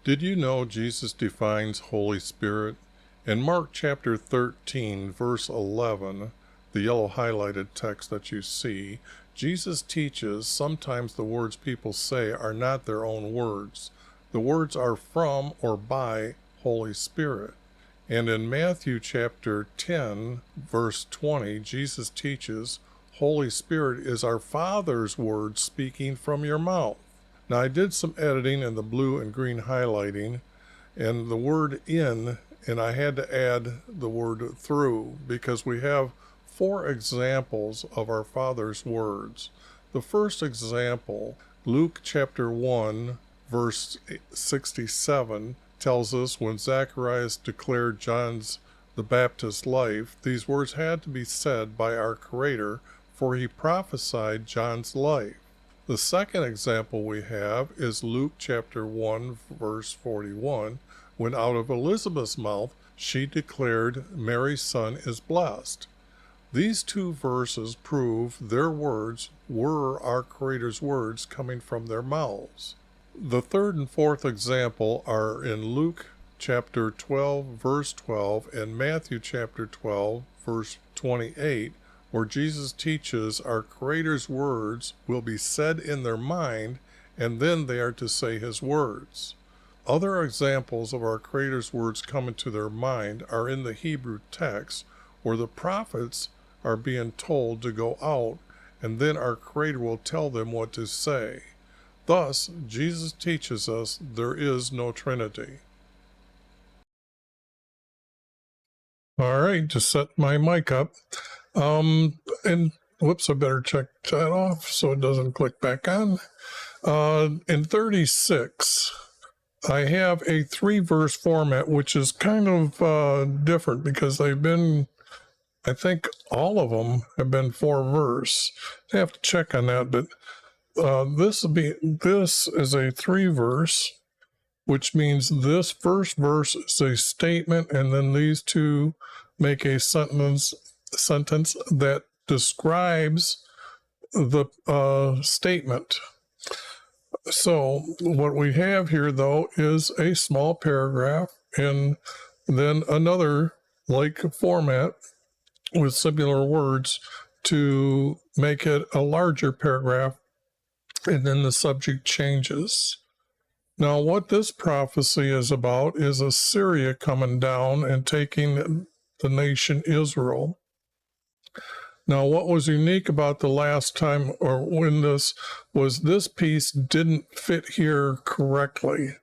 Did you know Jesus defines Holy Spirit? In Mark chapter 13, verse 11, the yellow highlighted text that you see, Jesus teaches sometimes the words people say are not their own words. The words are from or by Holy Spirit. And in Matthew chapter 10, verse 20, Jesus teaches, Holy Spirit is our Father's word speaking from your mouth. Now, I did some editing in the blue and green highlighting, and the word in, and I had to add the word through, because we have 4 examples of our Father's words. The first example, Luke chapter 1, verse 67, tells us when Zacharias declared John's the Baptist's life, these words had to be said by our Creator, for he prophesied John's life. The second example we have is Luke chapter 1, verse 41, when out of Elizabeth's mouth she declared Mary's son is blessed. These 2 verses prove their words were our Creator's words coming from their mouths. The third and fourth example are in Luke chapter 12, verse 12, and Matthew chapter 12, verse 28, where Jesus teaches our Creator's words will be said in their mind, and then they are to say his words. Other examples of our Creator's words coming to their mind are in the Hebrew text, where the prophets are being told to go out, and then our Creator will tell them what to say. Thus, Jesus teaches us there is no Trinity. All right, just set my mic up. And whoops, I better check that off so it doesn't click back on. In 36, I have a 3-verse format, which is kind of different because they've been, I think all of them have been 4-verse. I have to check on that, but this is a 3-verse, which means this first verse is a statement, and then these 2 make a sentence that describes the statement. So what we have here, though, is a small paragraph and then another like format with similar words to make it a larger paragraph, and then the subject changes. Now, what this prophecy is about is Assyria coming down and taking the nation Israel. Now, what was unique about the last time, or when this piece didn't fit here correctly.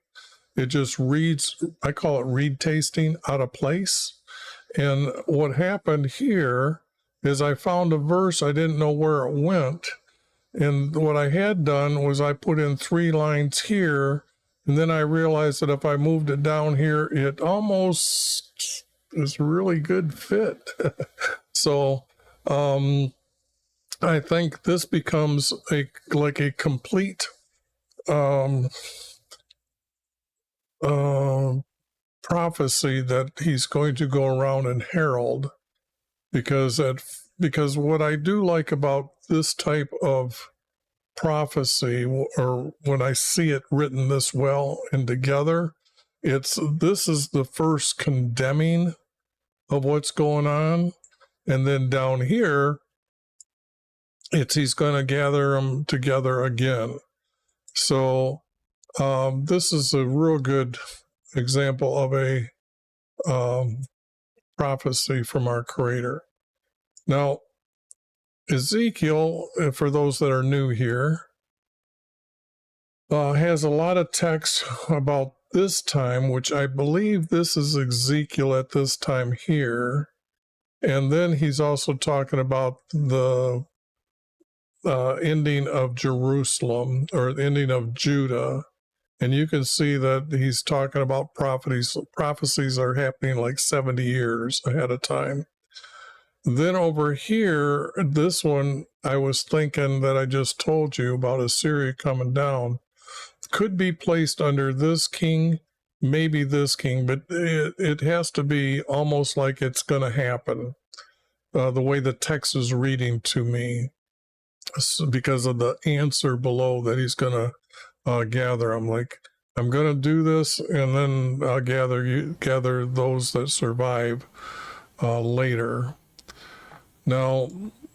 It just reads, I call it read tasting, out of place. And what happened here is I found a verse, I didn't know where it went. And what I had done was I put in 3 lines here, and then I realized that if I moved it down here, it almost is a really good fit. So I think this becomes like a complete prophecy that he's going to go around and herald, because what I do like about this type of prophecy, or when I see it written this well and together, this is the first condemning of what's going on, and then down here he's going to gather them together again. So this is a real good example of a prophecy from our Creator. Now, Ezekiel, for those that are new here, has a lot of text about this time, which I believe this is Ezekiel at this time here. And then he's also talking about the ending of Jerusalem, or the ending of Judah. And you can see that he's talking about prophecies. Prophecies are happening like 70 years ahead of time. Then over here, this one, I was thinking that I just told you about Assyria coming down, could be placed under this king, maybe this king, but it has to be almost like it's going to happen, the way the text is reading to me, because of the answer below that he's going to gather. I'm like, I'm going to do this, and then I'll gather those that survive later. Now,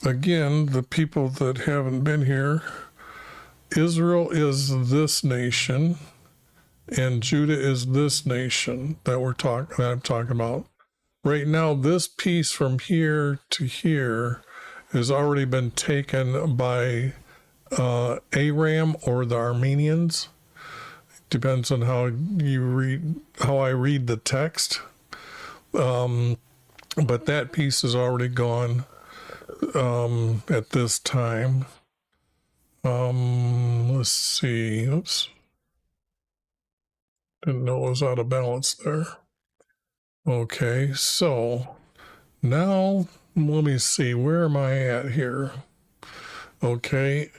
again, the people that haven't been here, Israel is this nation, and Judah is this nation that I'm talking about. Right now, this piece from here to here has already been taken by Aram or the Armenians. Depends on how I read the text. But that piece is already gone at this time. Let's see. Oops. Didn't know it was out of balance there. Okay, so now let me see. Where am I at here? Okay.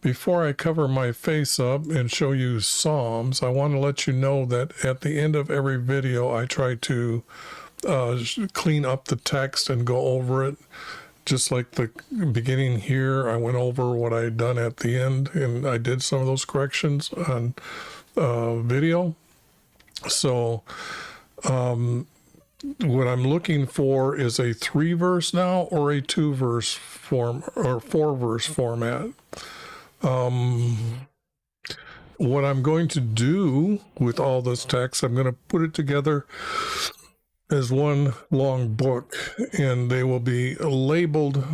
Before I cover my face up and show you Psalms, I want to let you know that at the end of every video, I try to clean up the text and go over it. Just like the beginning here, I went over what I had done at the end, and I did some of those corrections on video. So what I'm looking for is a 3-verse now or a 2-verse form or 4-verse format. What I'm going to do with all this text, I'm going to put it together as one long book, and they will be labeled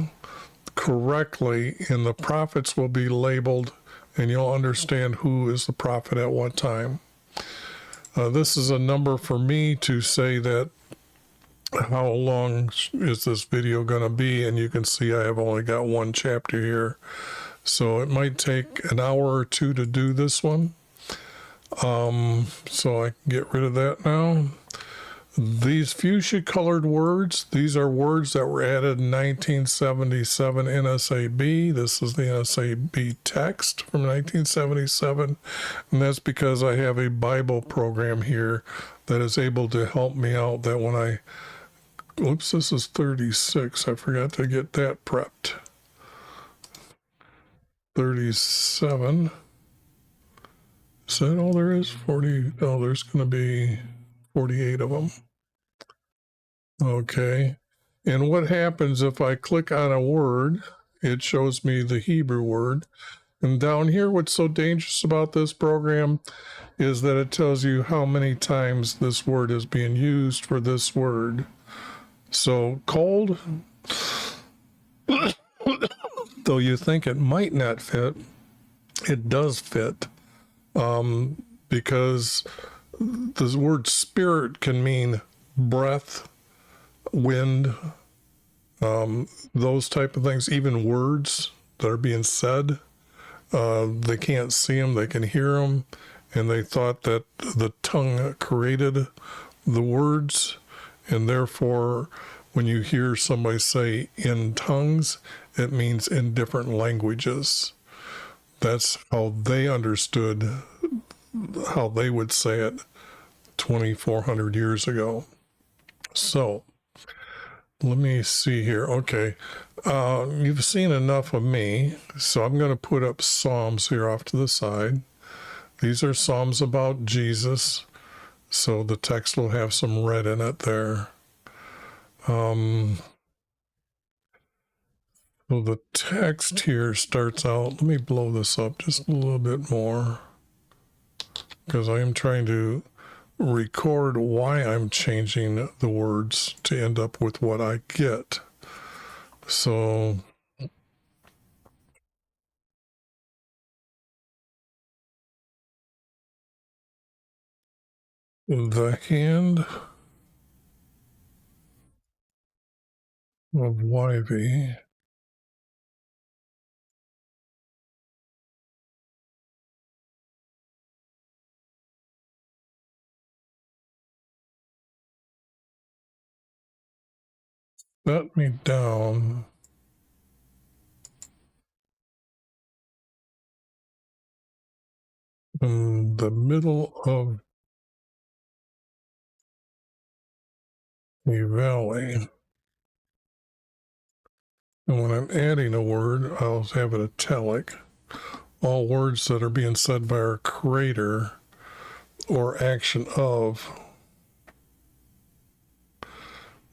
correctly, and the prophets will be labeled, and you'll understand who is the prophet at what time. This is a number for me to say that how long is this video going to be, and you can see I have only got one chapter here, so it might take an hour or two to do this one. So I can get rid of that now. These fuchsia colored words, these are words that were added in 1977 NSAB. This is the NSAB text from 1977, and that's because I have a Bible program here that is able to help me out, that when I, oops, this is 36, I forgot to get that prepped. 37, is that all there is? 40, oh, there's going to be 48 of them. Okay, and what happens if I click on a word, it shows me the Hebrew word. And down here, what's so dangerous about this program is that it tells you how many times this word is being used for this word. So cold, though you think it might not fit, it does fit, because the word spirit can mean breath, wind, those type of things, even words that are being said. They can't see them, they can hear them, and they thought that the tongue created the words, and therefore when you hear somebody say in tongues, it means in different languages. That's how they understood, how they would say it 2,400 years ago. So let me see here. Okay, you've seen enough of me, so I'm going to put up Psalms here off to the side. These are Psalms about Jesus, so the text will have some red in it there. So the text here starts out, let me blow this up just a little bit more, because I am trying to record why I'm changing the words to end up with what I get. So the hand of YV. Set me down in the middle of a valley. And when I'm adding a word, I'll have it italic. all words that are being said by our Creator or action of.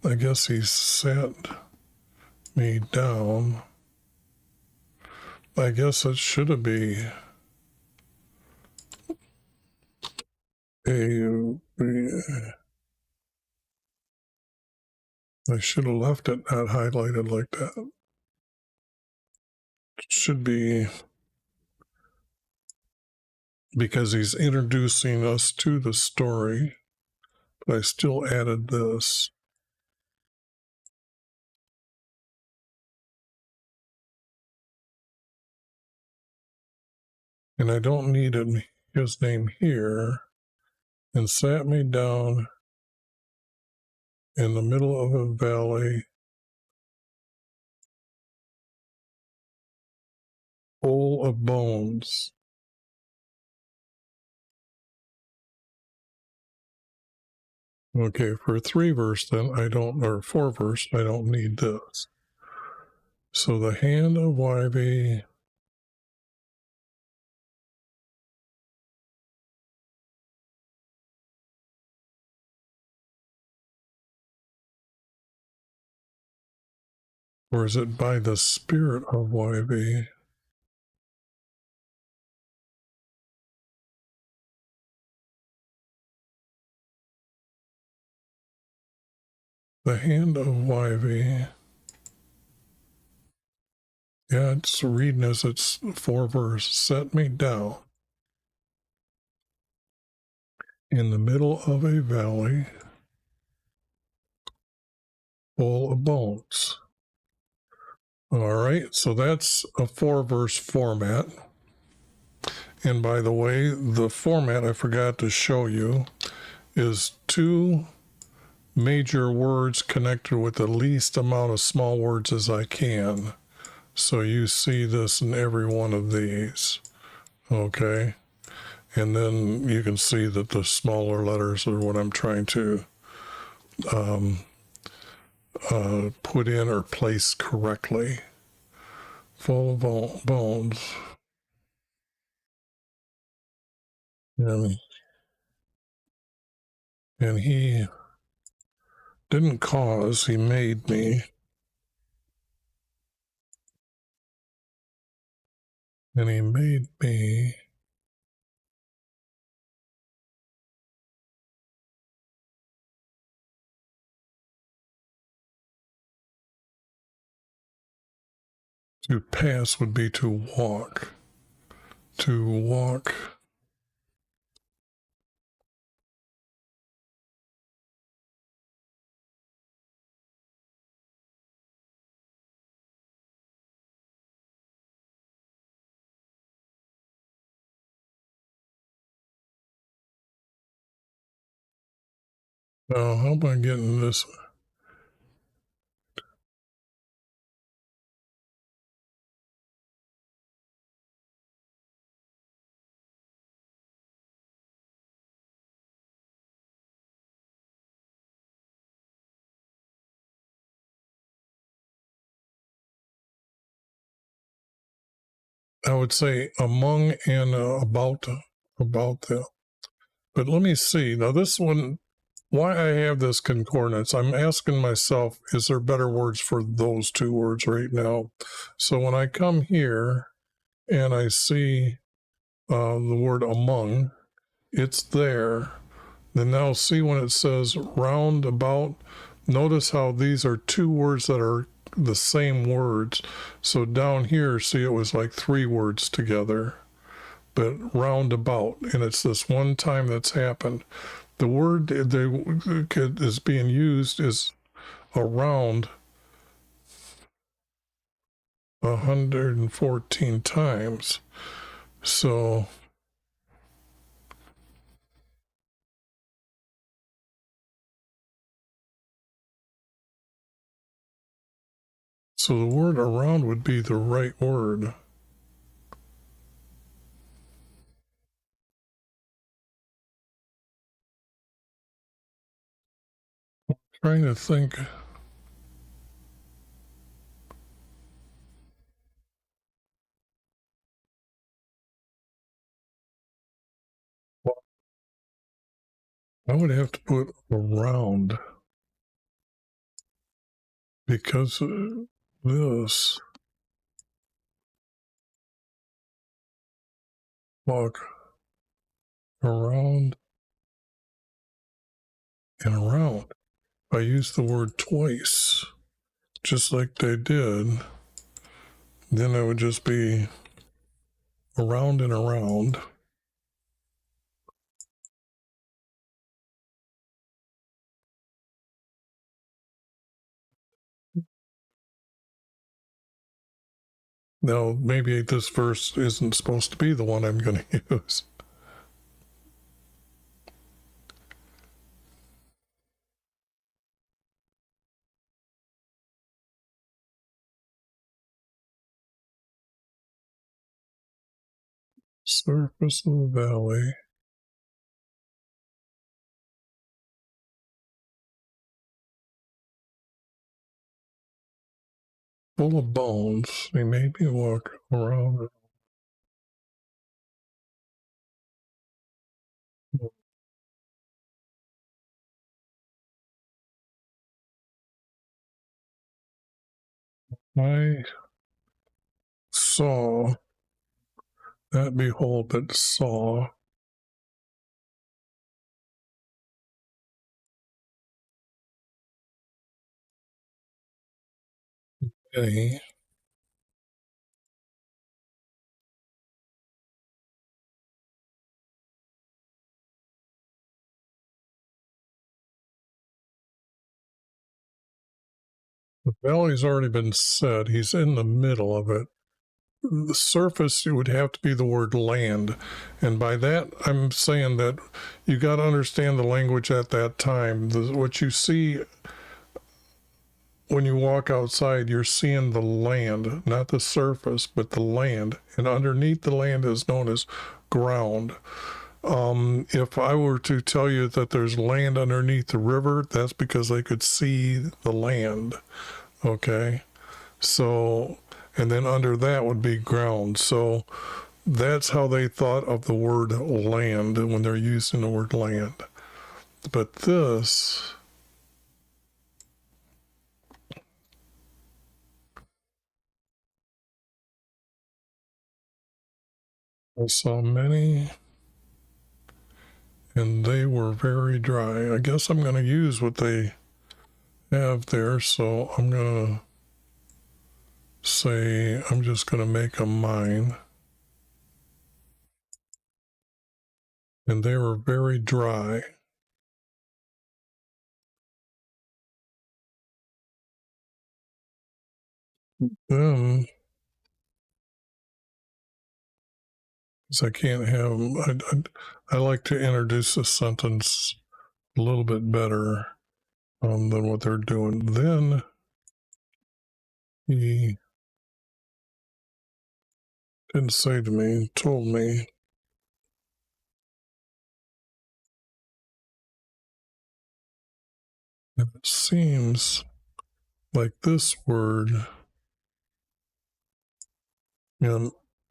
I guess he sat me down. I guess it should be I should have left it not highlighted like that. It should be because he's introducing us to the story, but I still added this. And I don't need his name here. And sat me down in the middle of a valley full of bones. Okay, for 3 verse then or 4 verse, I don't need this. So the hand of YV, or is it by the spirit of YV? The hand of YV. Yeah, it's reading as it's 4 verse. Set me down in the middle of a valley full of bones. All right, so that's a 4 verse format. And by the way, the format I forgot to show you is 2 major words connected with the least amount of small words as I can. So you see this in every one of these. Okay. And then you can see that the smaller letters are what I'm trying to put in or place correctly. Full of bones. And he didn't cause, he made me. And he made me to pass would be to walk. To walk. Now, how am I getting this? I would say among and about them. But let me see. Now, this one, why I have this concordance, I'm asking myself, is there better words for those 2 words right now? So when I come here and I see the word among, it's there. Then now see when it says round about, notice how these are 2 words that are the same words. So down here, see, it was like 3 words together, but roundabout, and it's this one time that's happened. The word that is being used is around 114 times. So the word around would be the right word. Trying to think. I would have to put around, because this walk around and around. I use the word twice, just like they did, then it would just be around and around. Now, maybe this verse isn't supposed to be the one I'm going to use. Surface of the valley. Full of bones. They made me walk around. I saw that, behold, that saw many. The valley's already been said. He's in the middle of it. The surface, it would have to be the word land. And by that, I'm saying that you got to understand the language at that time. What you see when you walk outside, you're seeing the land, not the surface, but the land. And underneath the land is known as ground. If I were to tell you that there's land underneath the river, that's because they could see the land. Okay. So, and then under that would be ground. So that's how they thought of the word land when they're using the word land. But this, I saw many, and they were very dry. I guess I'm going to use what they have there. So I'm going to say, I'm just going to make a mine. And they were very dry. Then, because I can't have, I like to introduce a sentence a little bit better than what they're doing. Then he didn't say to me, told me, and it seems like this word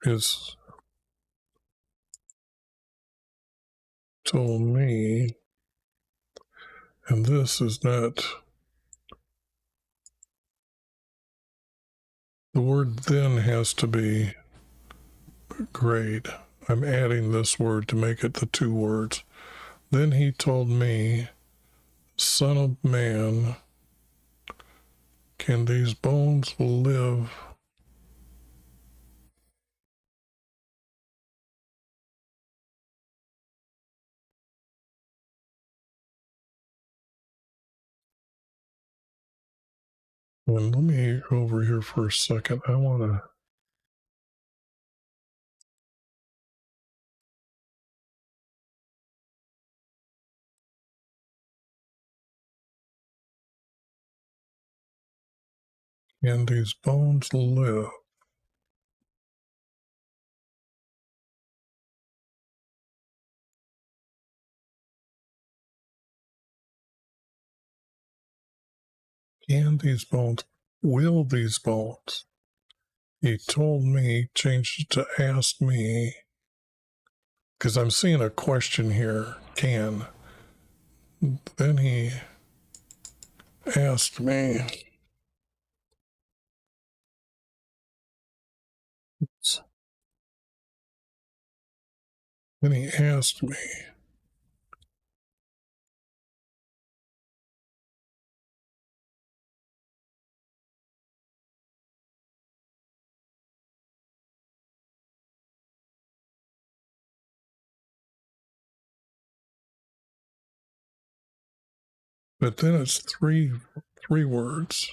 is told me, and this is not. The word then has to be great. I'm adding this word to make it the two words. Then he told me, Son of man, can these bones live? And let me go over here for a second. I want to. Can these bones live? Can these bones? Will these bones? He told me, changed it to ask me, because I'm seeing a question here. Can. Then he asked me, but then it's three words.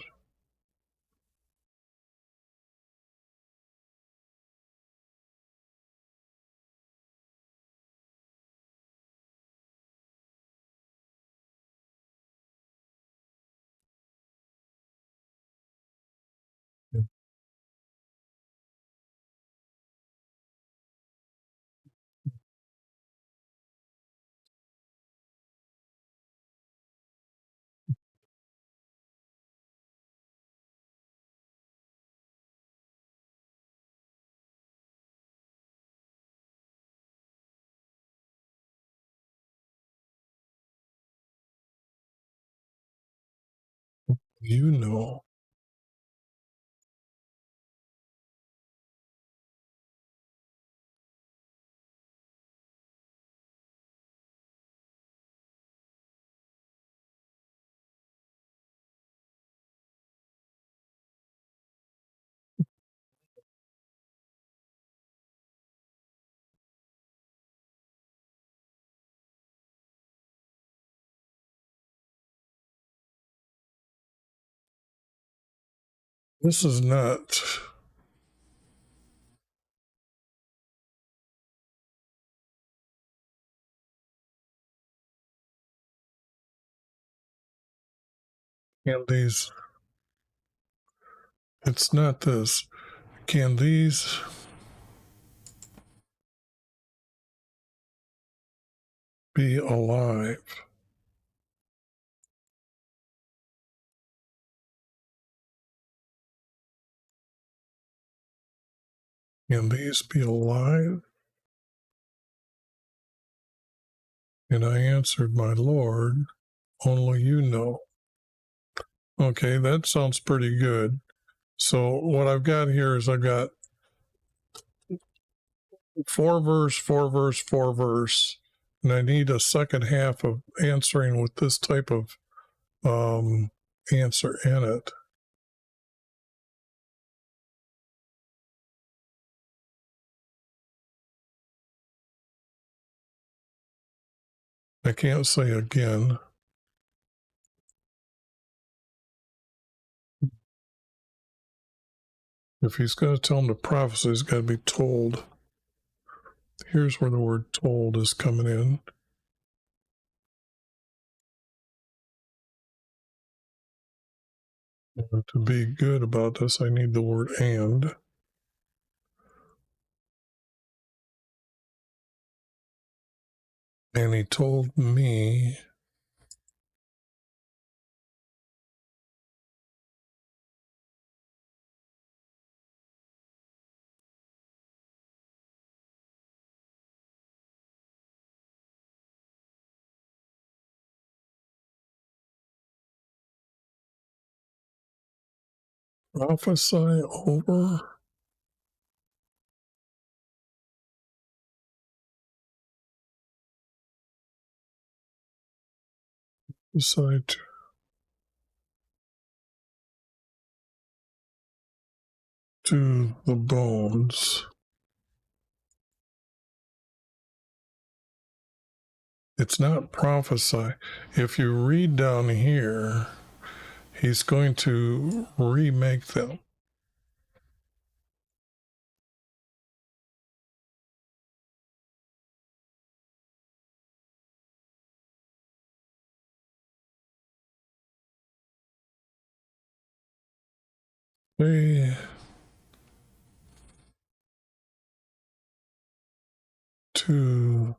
You know. This is not. Can these. It's not this. Can these be alive? Can these be alive? And I answered, my Lord, only you know. Okay, that sounds pretty good. So what I've got here is I've got 4 verse, and I need a second half of answering with this type of answer in it. I can't say again. If he's going to tell him to prophesy, he's got to be told. Here's where the word told is coming in. And to be good about this, I need the word and. And he told me prophesy over. Prophesy to the bones. It's not prophesy. If you read down here, he's going to remake them. Say to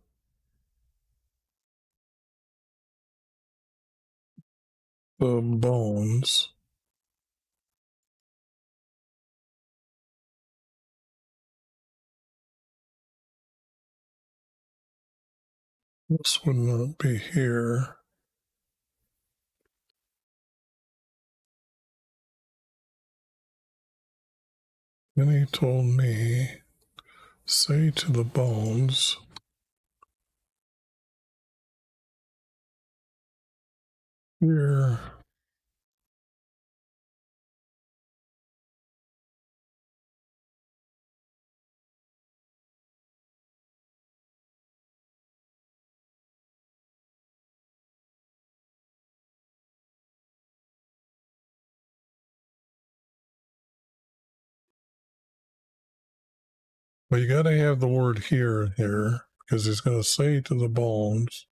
the bones. This would not be here. Then he told me, say to the bones, here. But you got to have the word here because he's going to say to the bones.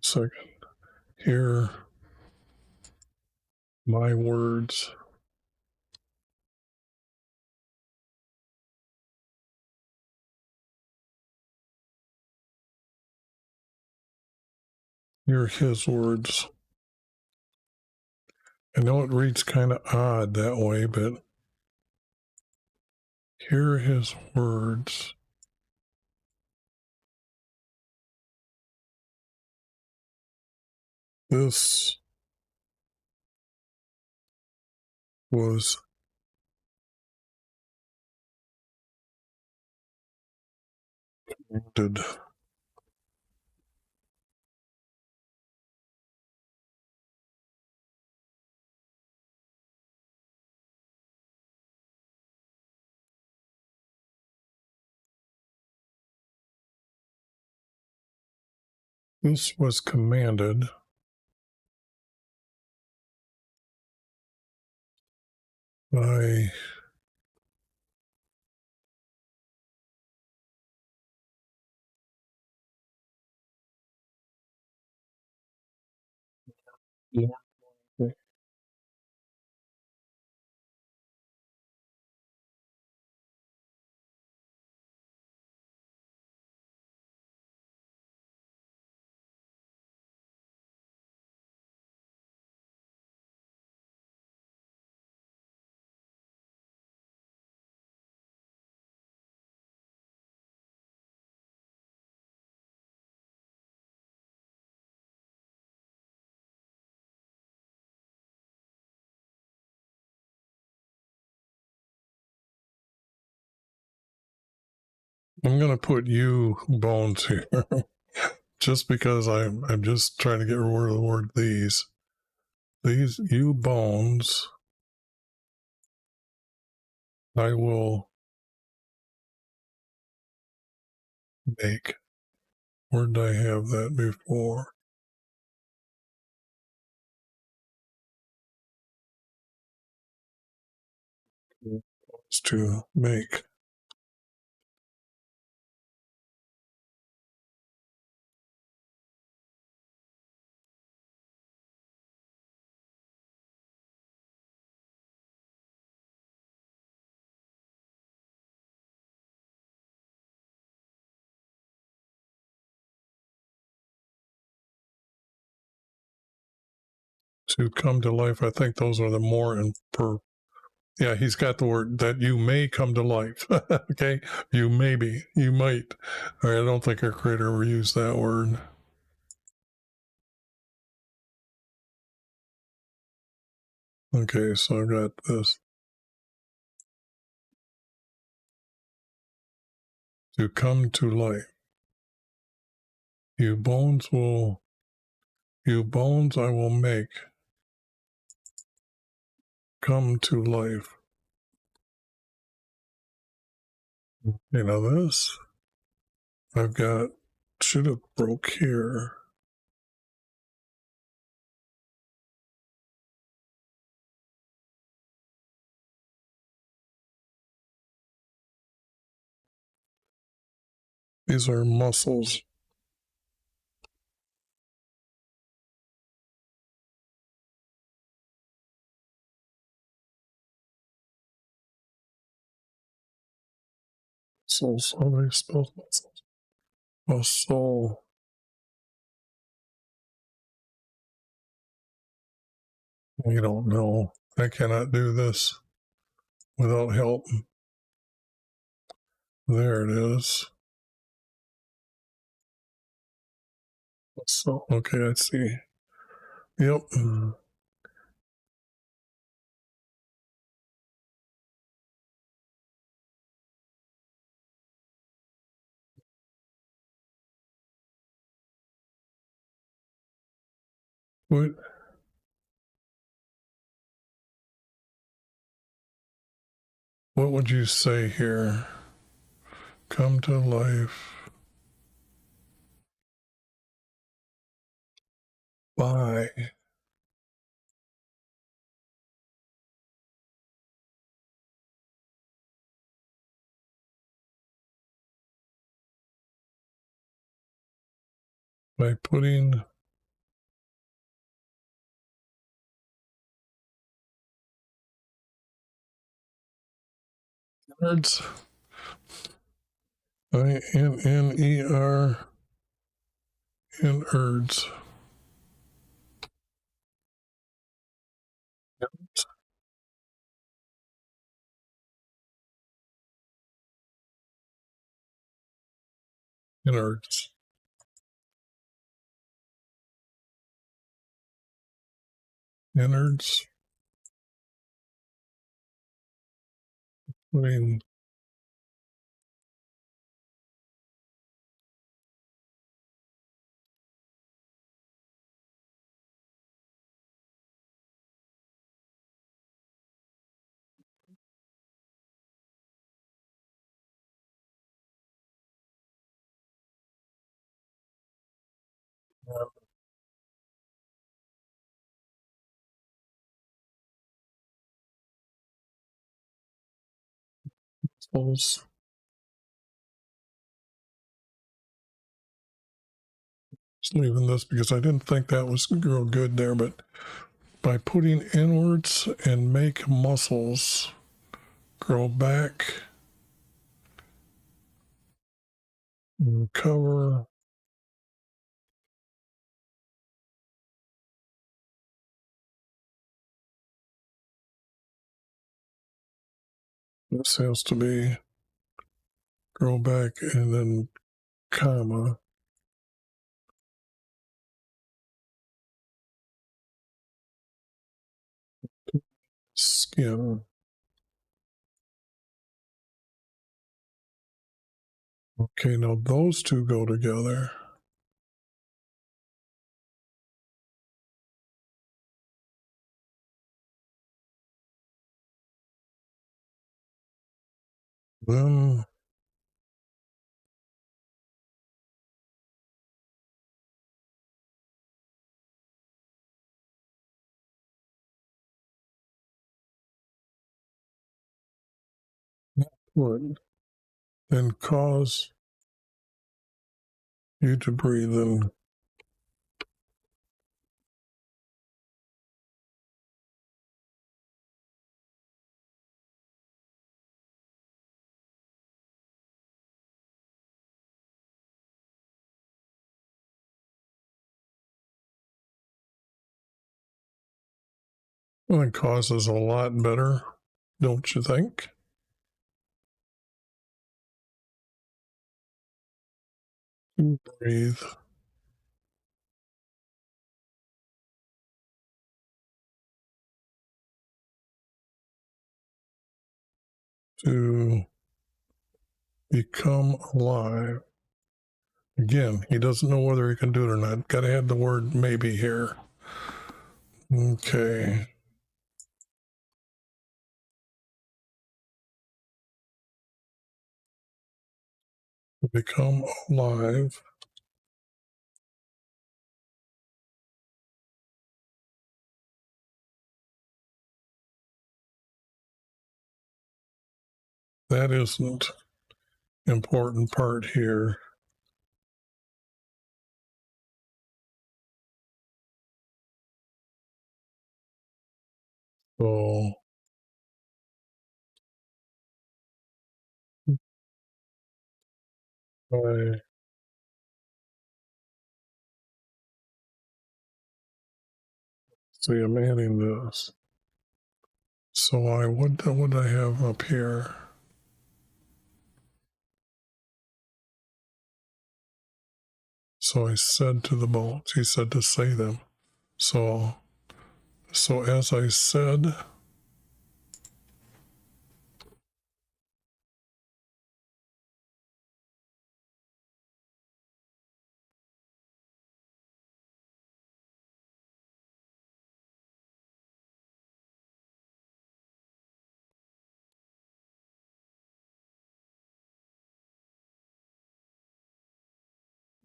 Second, hear my words. Hear his words. I know it reads kind of odd that way, but hear his words. This was did. This was commanded by Lord. I'm going to put you bones here just because I'm just trying to get rid of the word these. These you bones, I will make. Where did I have that before? It's to make. To come to life. I think those are the more and per. Yeah, he's got the word that you may come to life. Okay, you maybe, you might. All right, I don't think our creator ever used that word. Okay, so I've got this. To come to life. You bones I will make come to life. You know this? I've got, should have broke here. These are muscles. Muscles. How do I spell muscles? Muscle. You don't know. I cannot do this. without help. There it is. So, okay, I see. Yep. What would you say here? Come to life by putting words INNER innards. Innards. Innards. Putting muscles. Just leaving this because I didn't think that was real good there, but by putting inwards and make muscles grow back and cover. This has to be grow back and then comma skin. Okay, now those two go together. Then would then cause you to breathe in. Well, it causes a lot better, don't you think? Breathe to become alive. Again, he doesn't know whether he can do it or not. Got to add the word maybe here. Okay. Become alive. That isn't important part here. So I see I'm adding this. So what would I have up here? So I said to the bones, he said to say them. So as I said,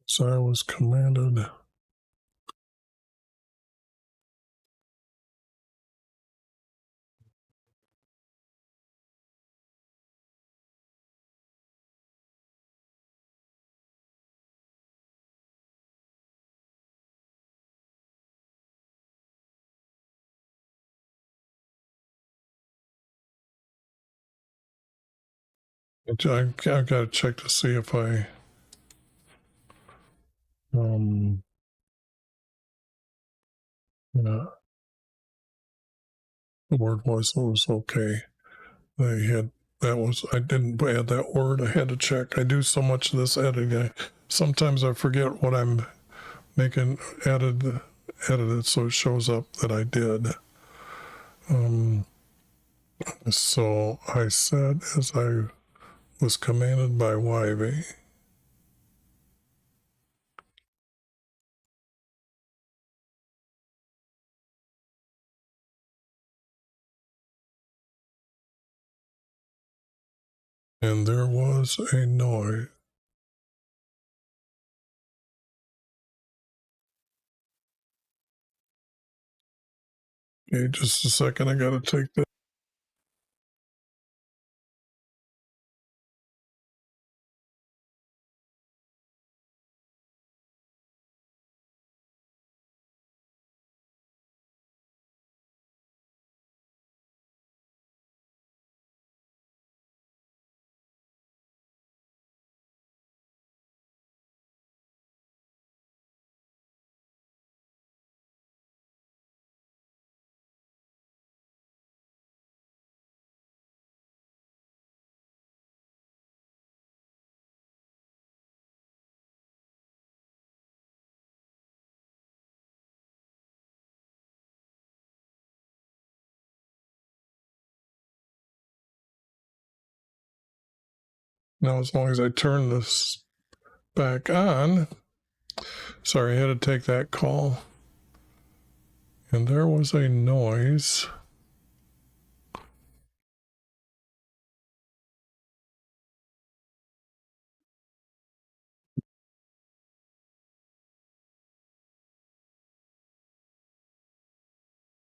so I was commanded. I've got to check to see if I yeah, the word was okay. They had I didn't add that word. I had to check. I do so much of this editing. Sometimes I forget what I'm making edited so it shows up that I did. So I said as I was commanded by YV. And there was a noise. Okay, just a second. I got to take that. Now, as long as I turn this back on, sorry, I had to take that call. And there was a noise.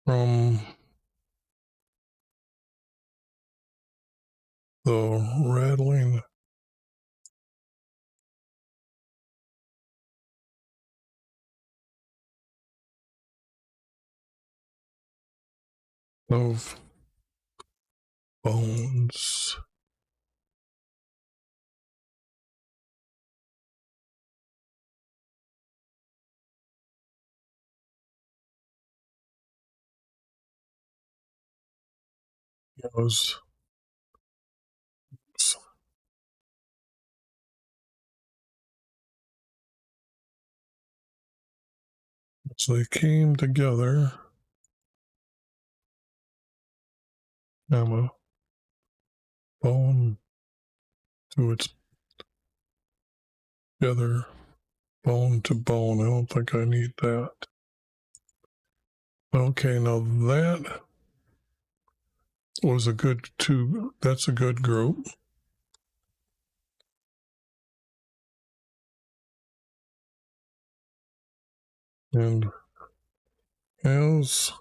From the rattling of bones. Those, as they came together, a bone to its together, bone to bone. I don't think I need that. Okay, now that was a good two. That's a good group. And as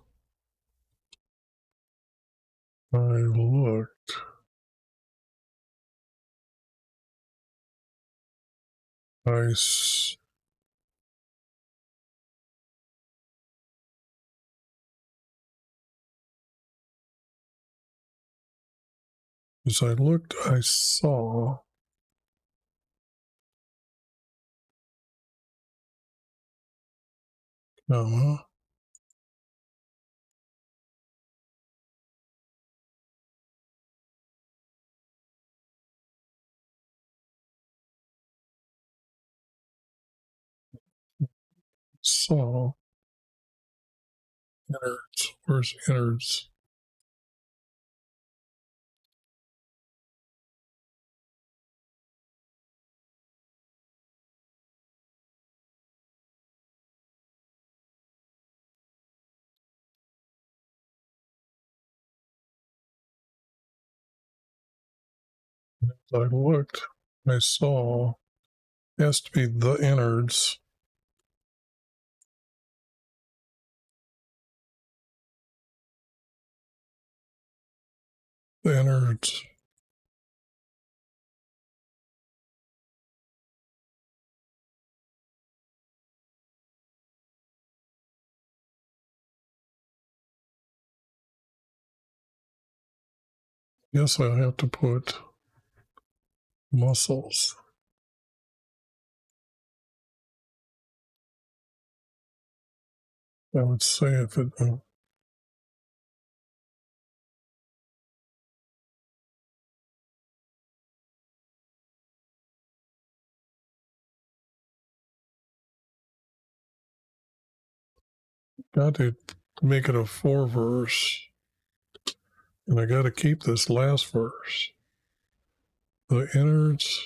I looked, as I looked, I saw comma, saw innards. Where's innards? As I looked, I saw has to be the innards. The innards. Yes, I have to put muscles. I would say if it. Got to make it a 4 verse, and I got to keep this last verse. The innards,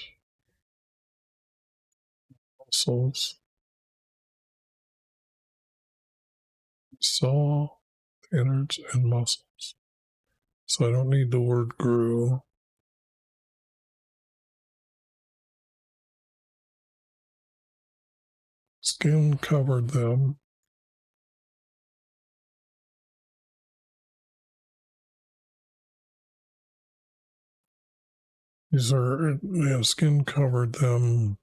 muscles, saw, innards, and muscles. So I don't need the word grew. Skin covered them. These are, skin covered them,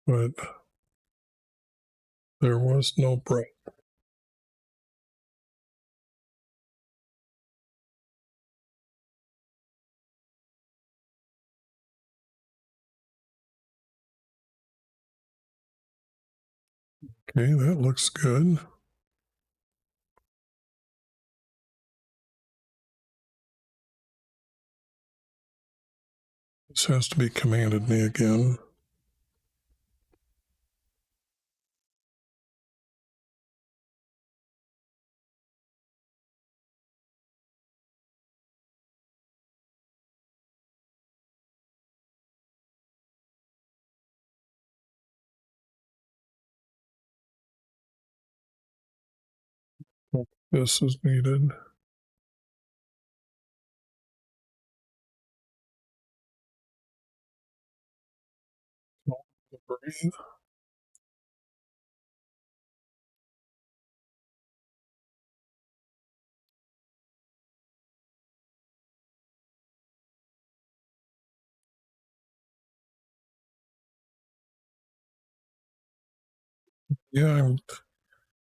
but there was no breath. Okay, that looks good. This has to be commanded me again. This is needed. Breathe. Yeah,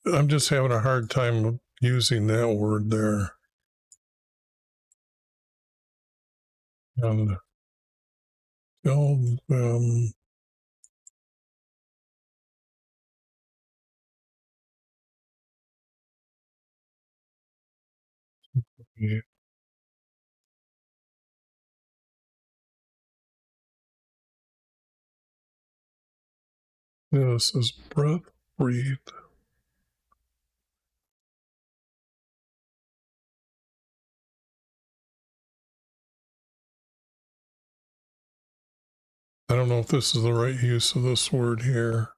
I'm just having a hard time using that word there. And tell them this is breath, breathe. I don't know if this is the right use of this word here.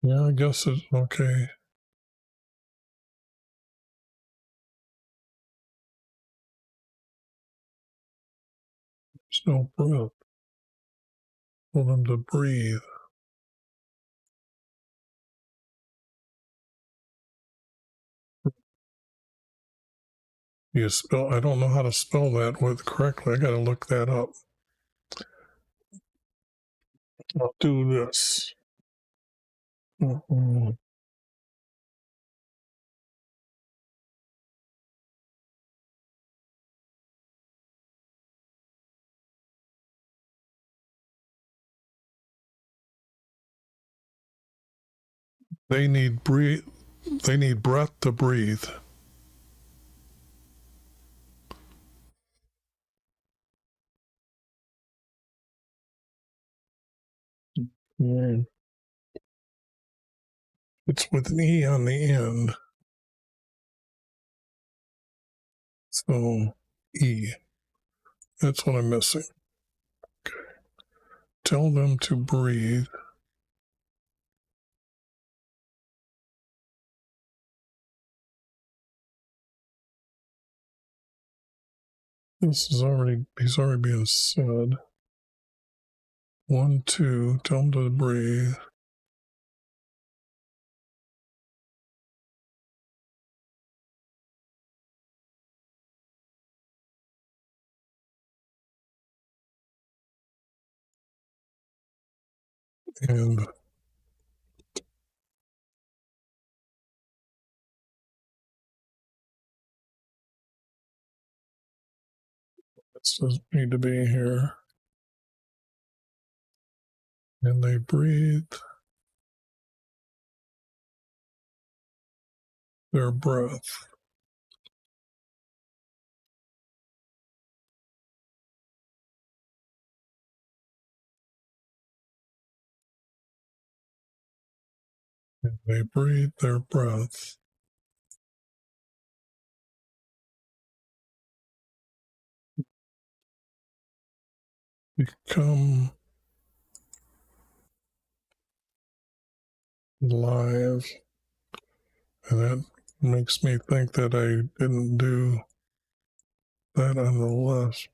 Yeah, I guess it's okay. There's no breath. For them to breathe. You spell. I don't know how to spell that word correctly. I got to look that up. I'll do this. Mm-hmm. They need breathe. They need breath to breathe. Mm. It's with an E on the end. So, E. That's what I'm missing. Okay. Tell them to breathe. He's already being said. 1, 2, tell them to breathe. And it doesn't need to be here. And they breathe their breath. And they breathe their breath. Become live. And that makes me think that I didn't do that on the list.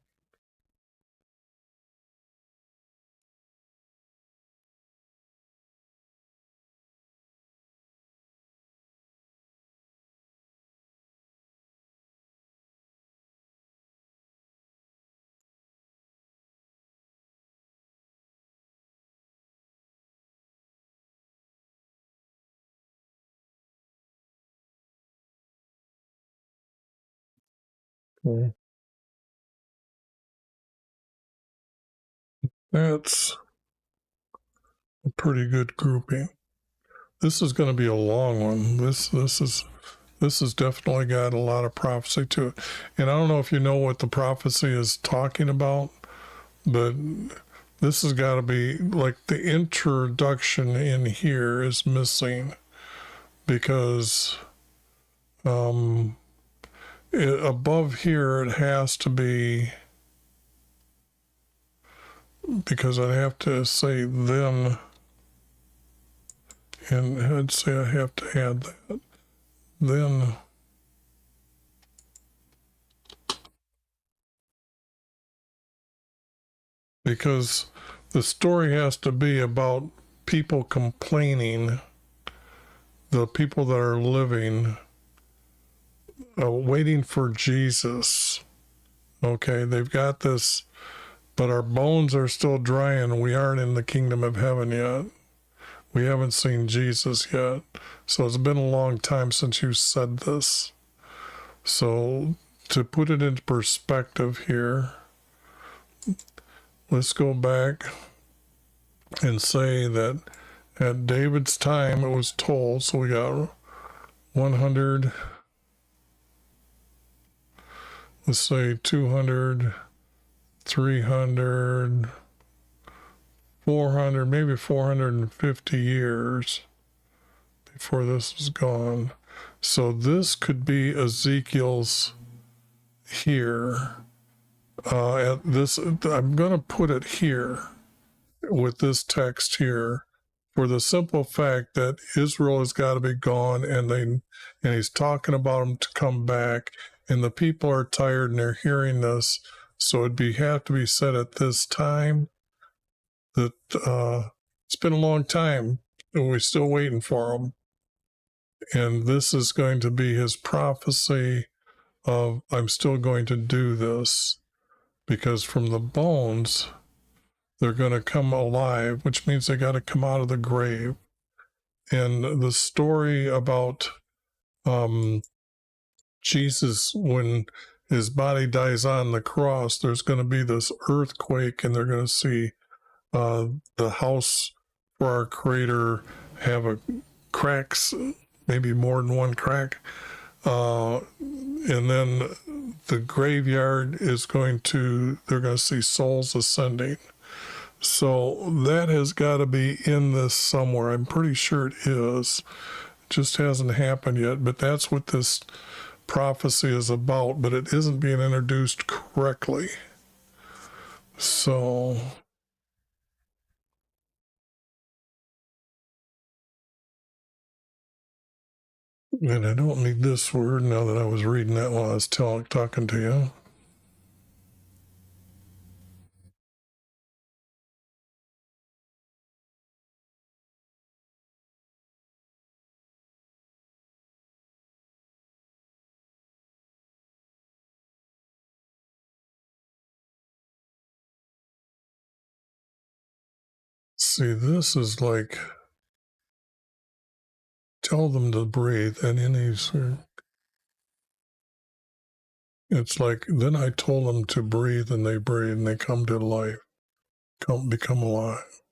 Okay. That's a pretty good grouping. This is going to be a long one. This has definitely got a lot of prophecy to it. And I don't know if you know what the prophecy is talking about, but this has got to be like the introduction in here is missing because above here it has to be, because I have to say then, and I'd say I have to add that. Then because the story has to be about people complaining, the people that are living, waiting for Jesus. Okay, they've got this, but our bones are still dry and we aren't in the kingdom of heaven yet. We haven't seen Jesus yet. So it's been a long time since you said this. So to put it into perspective here, let's go back and say that at David's time it was told, so we got 100, let's say 200, 300, 400, maybe 450 years before this was gone. So this could be Ezekiel's here. At this, I'm going to put it here with this text here, for the simple fact that Israel has got to be gone, and he's talking about them to come back, and the people are tired and they're hearing this, so have to be said at this time that it's been a long time and we're still waiting for them. And this is going to be his prophecy of, I'm still going to do this, because from the bones they're going to come alive, which means they got to come out of the grave. And the story about Jesus, when his body dies on the cross, there's going to be this earthquake, and they're going to see the house for our Creator have cracks, maybe more than one crack. And then the graveyard is they're going to see souls ascending. So that has got to be in this somewhere. I'm pretty sure it is. It just hasn't happened yet, but that's what this prophecy is about, but it isn't being introduced correctly. So, and I don't need this word now that I was reading that while I was talking to you. See, this is like tell them to breathe, and in these, it's like then I told them to breathe, and they come to life, become alive.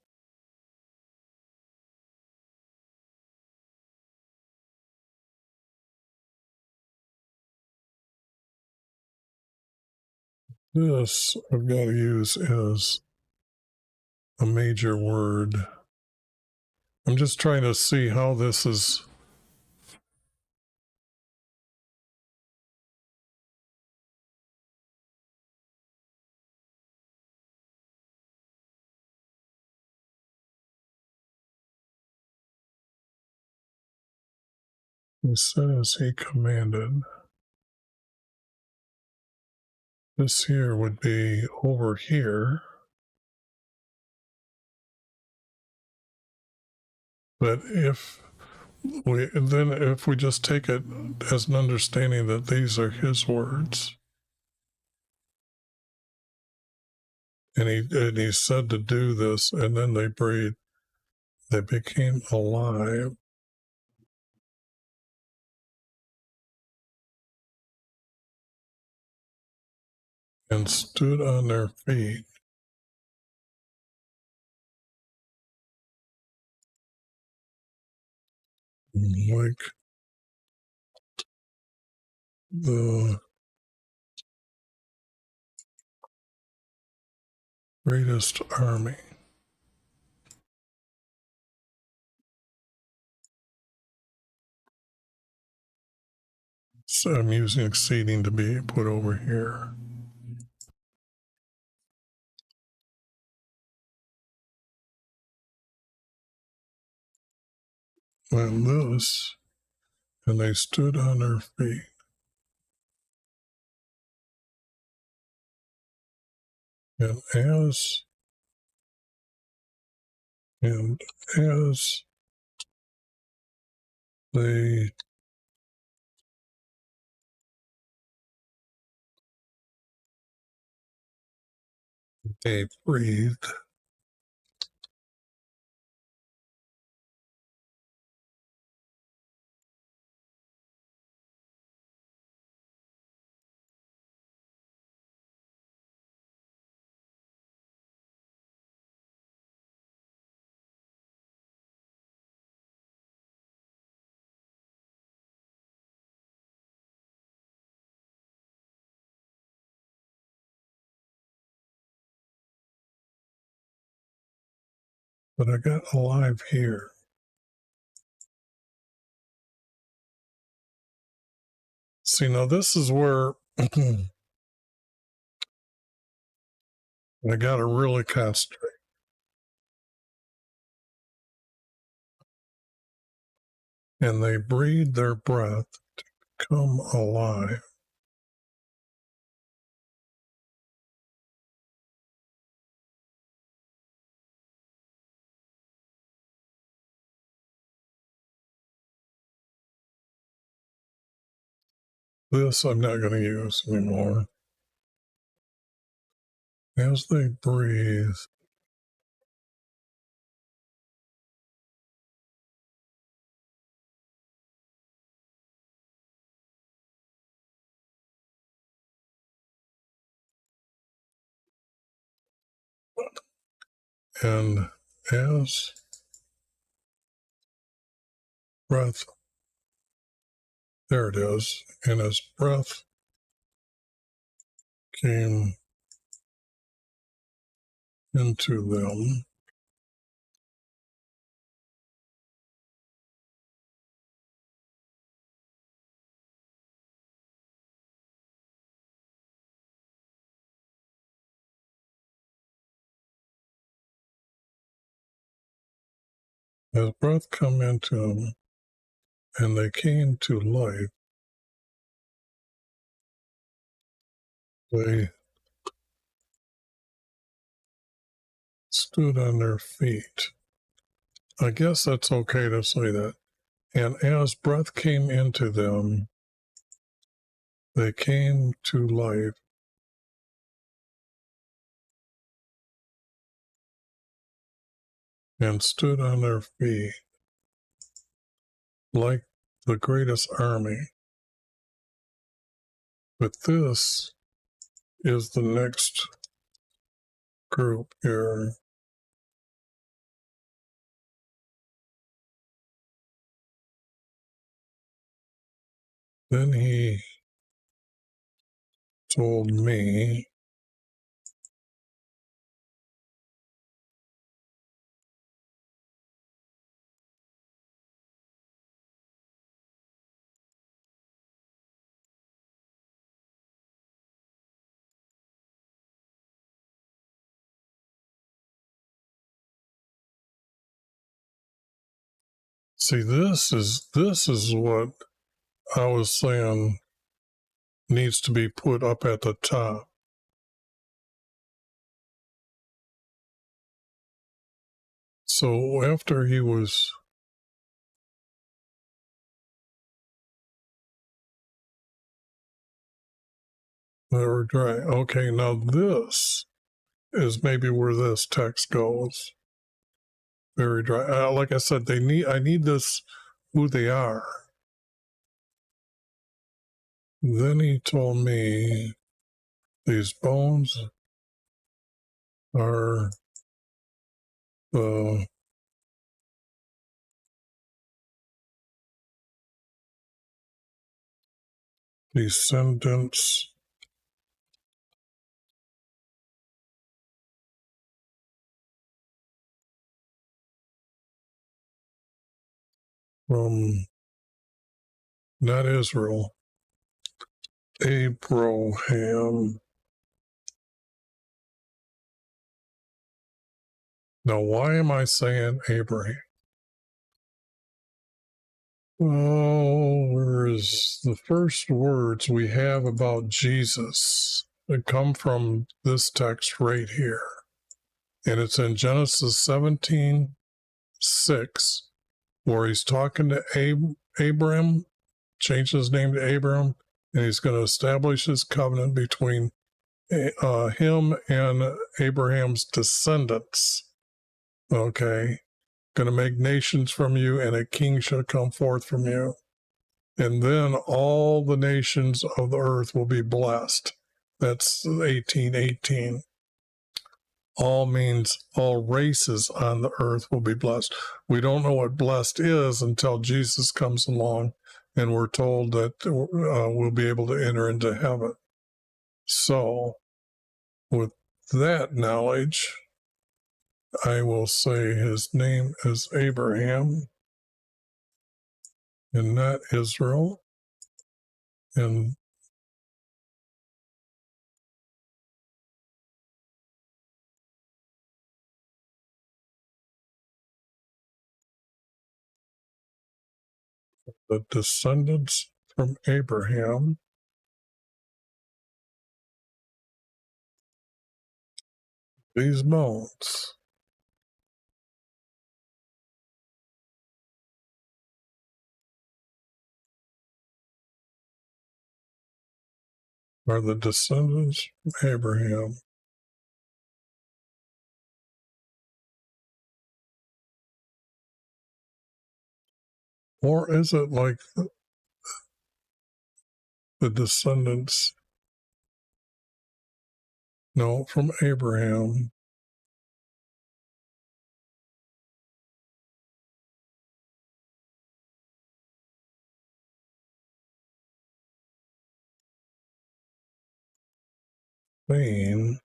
This I've got to use as a major word. I'm just trying to see how this is. He says he commanded. This here would be over here. But if we just take it as an understanding that these are his words, and he said to do this, and then they breathed, they became alive and stood on their feet. Like the greatest army. So I'm using exceeding to be put over here. And this, and they stood on their feet. And as they breathed, but I got alive here. See, now this is where I got to really concentrate. And they breathed their breath to come alive. This I'm not going to use anymore. As they breathe, and as breath, there it is, and as breath came into them, as breath come into them, and they came to life, they stood on their feet. I guess that's okay to say that. And as breath came into them, they came to life and stood on their feet like the greatest army. But this is the next group here. Then he told me, see, this is what I was saying needs to be put up at the top. So after he was very dry. Okay, now this is maybe where this text goes. Very dry. Like I said, I need this who they are. Then he told me these bones are the descendants from not Israel, Abraham. Now, why am I saying Abraham? Oh, where's the first words we have about Jesus that come from this text right here? And it's in Genesis 17:6, where he's talking to Abram, changed his name to Abram, and he's going to establish his covenant between him and Abraham's descendants. Okay, going to make nations from you, and a king shall come forth from you. And then all the nations of the earth will be blessed. That's 18:18. All means all races on the earth will be blessed. We don't know what blessed is until Jesus comes along and we're told that we'll be able to enter into heaven. So, with that knowledge, I will say his name is Abraham and not Israel. And the descendants from Abraham, these bones, are the descendants from Abraham. Or is it like the descendants, no, from Abraham? Cain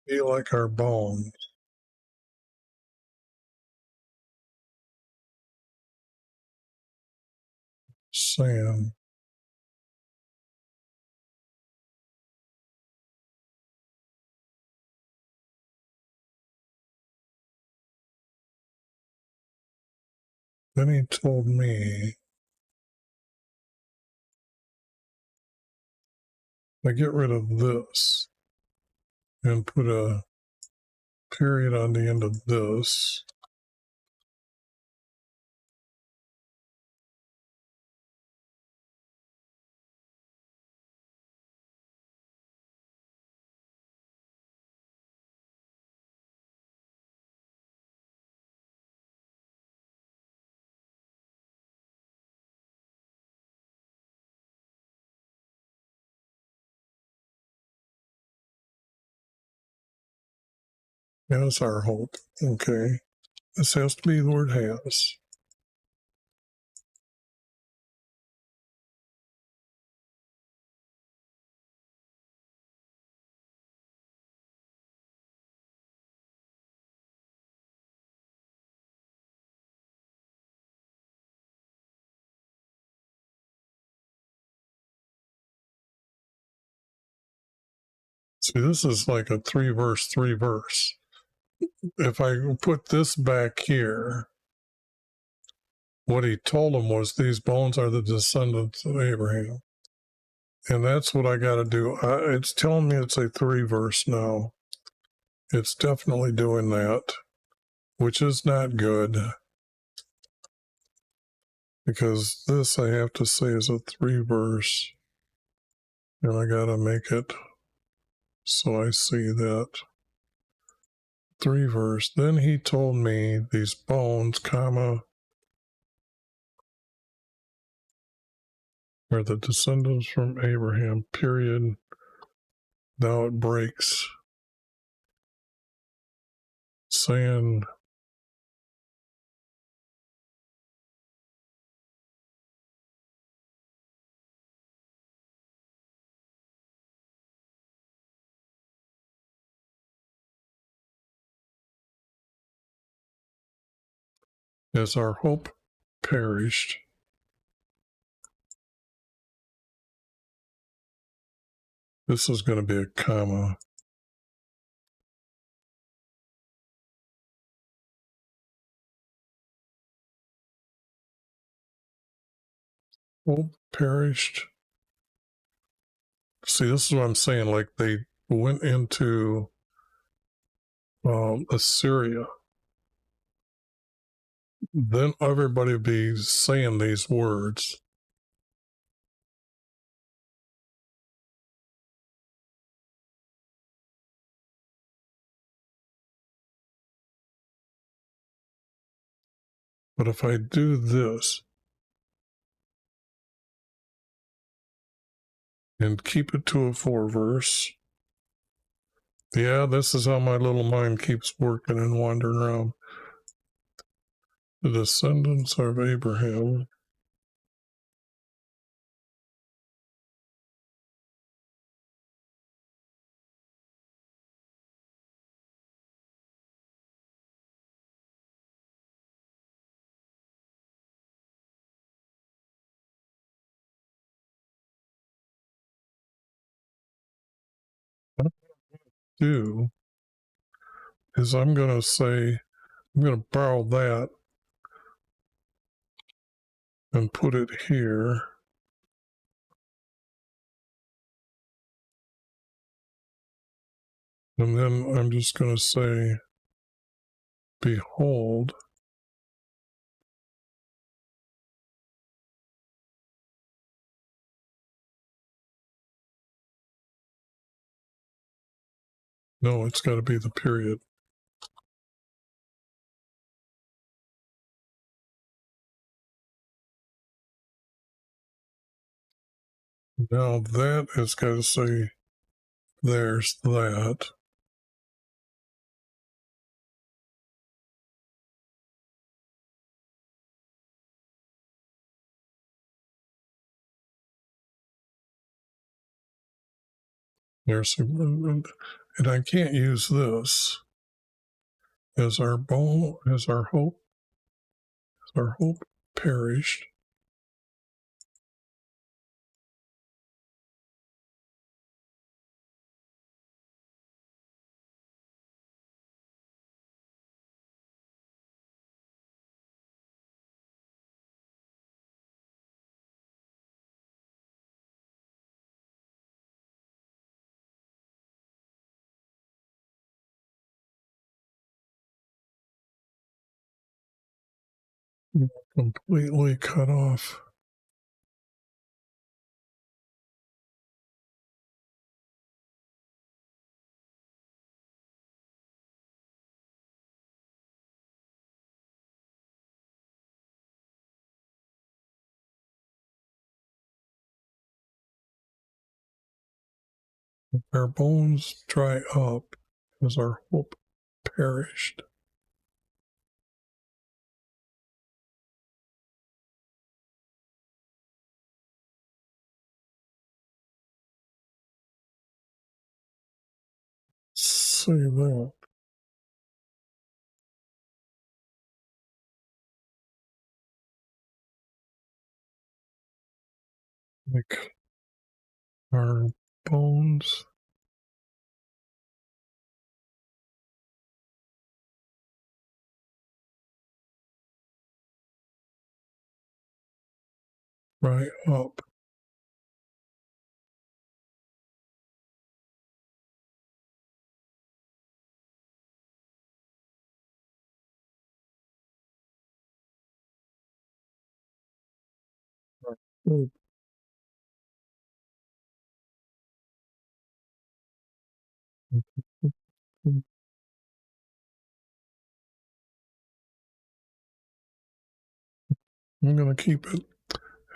be like our bones. Saying, then he told me, I get rid of this and put a period on the end of this. That's our hope. Okay. This has to be the word has. See, this is like a three verse. If I put this back here, what he told them was these bones are the descendants of Abraham. And that's what I got to do. It's telling me it's a 3 verse now. It's definitely doing that, which is not good, because this I have to say is a 3 verse, and I got to make it so I see that 3 verse. Then he told me these bones, comma, are the descendants from Abraham, period. Now it breaks, saying, as our hope perished. This is going to be a comma. Hope perished. See, this is what I'm saying. Like they went into Assyria. Then everybody would be saying these words. But if I do this and keep it to a 4 verse, yeah, this is how my little mind keeps working and wandering around. The descendants of Abraham. What I do is I'm going to say, I'm going to borrow that and put it here. And then I'm just going to say, behold, no, it's got to be the period. Now that is got to say, there's that. There's, And I can't use this as our hope perished. Completely cut off. Our bones dry up as our hope perished. Say that. Like our bones dry up. Hope. I'm going to keep it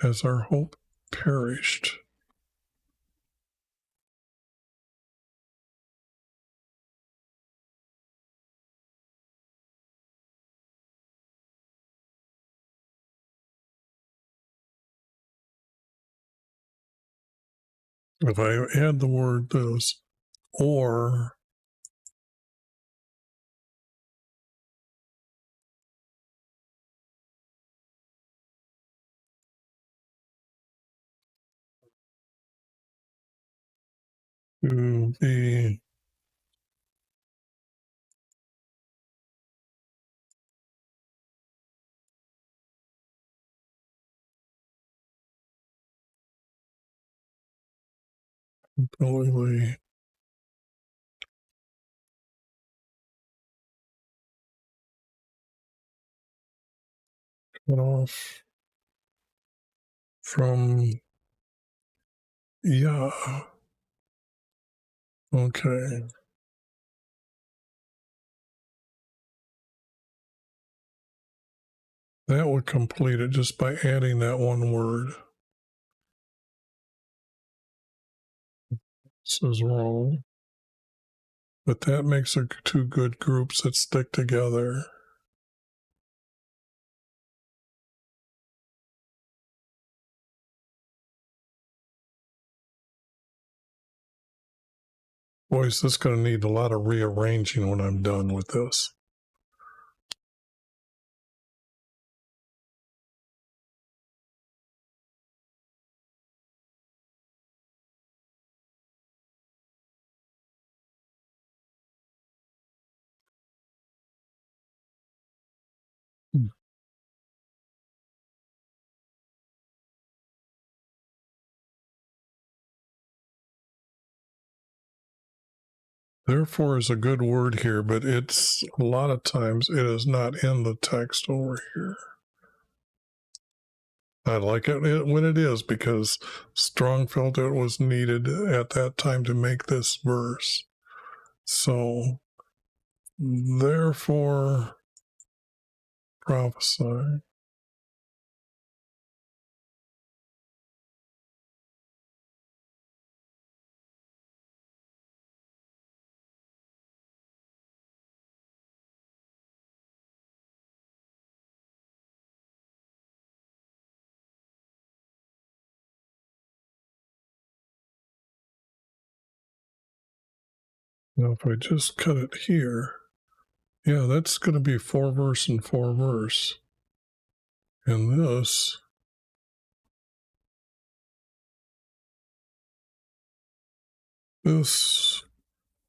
as our hope perished. If I add the word this, or to be completely cut off from, yeah, okay. That would complete it just by adding that one word. This is wrong. But that makes it two good groups that stick together. Boys, this is going to need a lot of rearranging when I'm done with this. Therefore is a good word here, but it's a lot of times it is not in the text over here. I like it when it is because Strong felt it was needed at that time to make this verse. So, therefore, prophesy. Now, if I just cut it here, yeah, that's going to be 4 verse and 4 verse. And this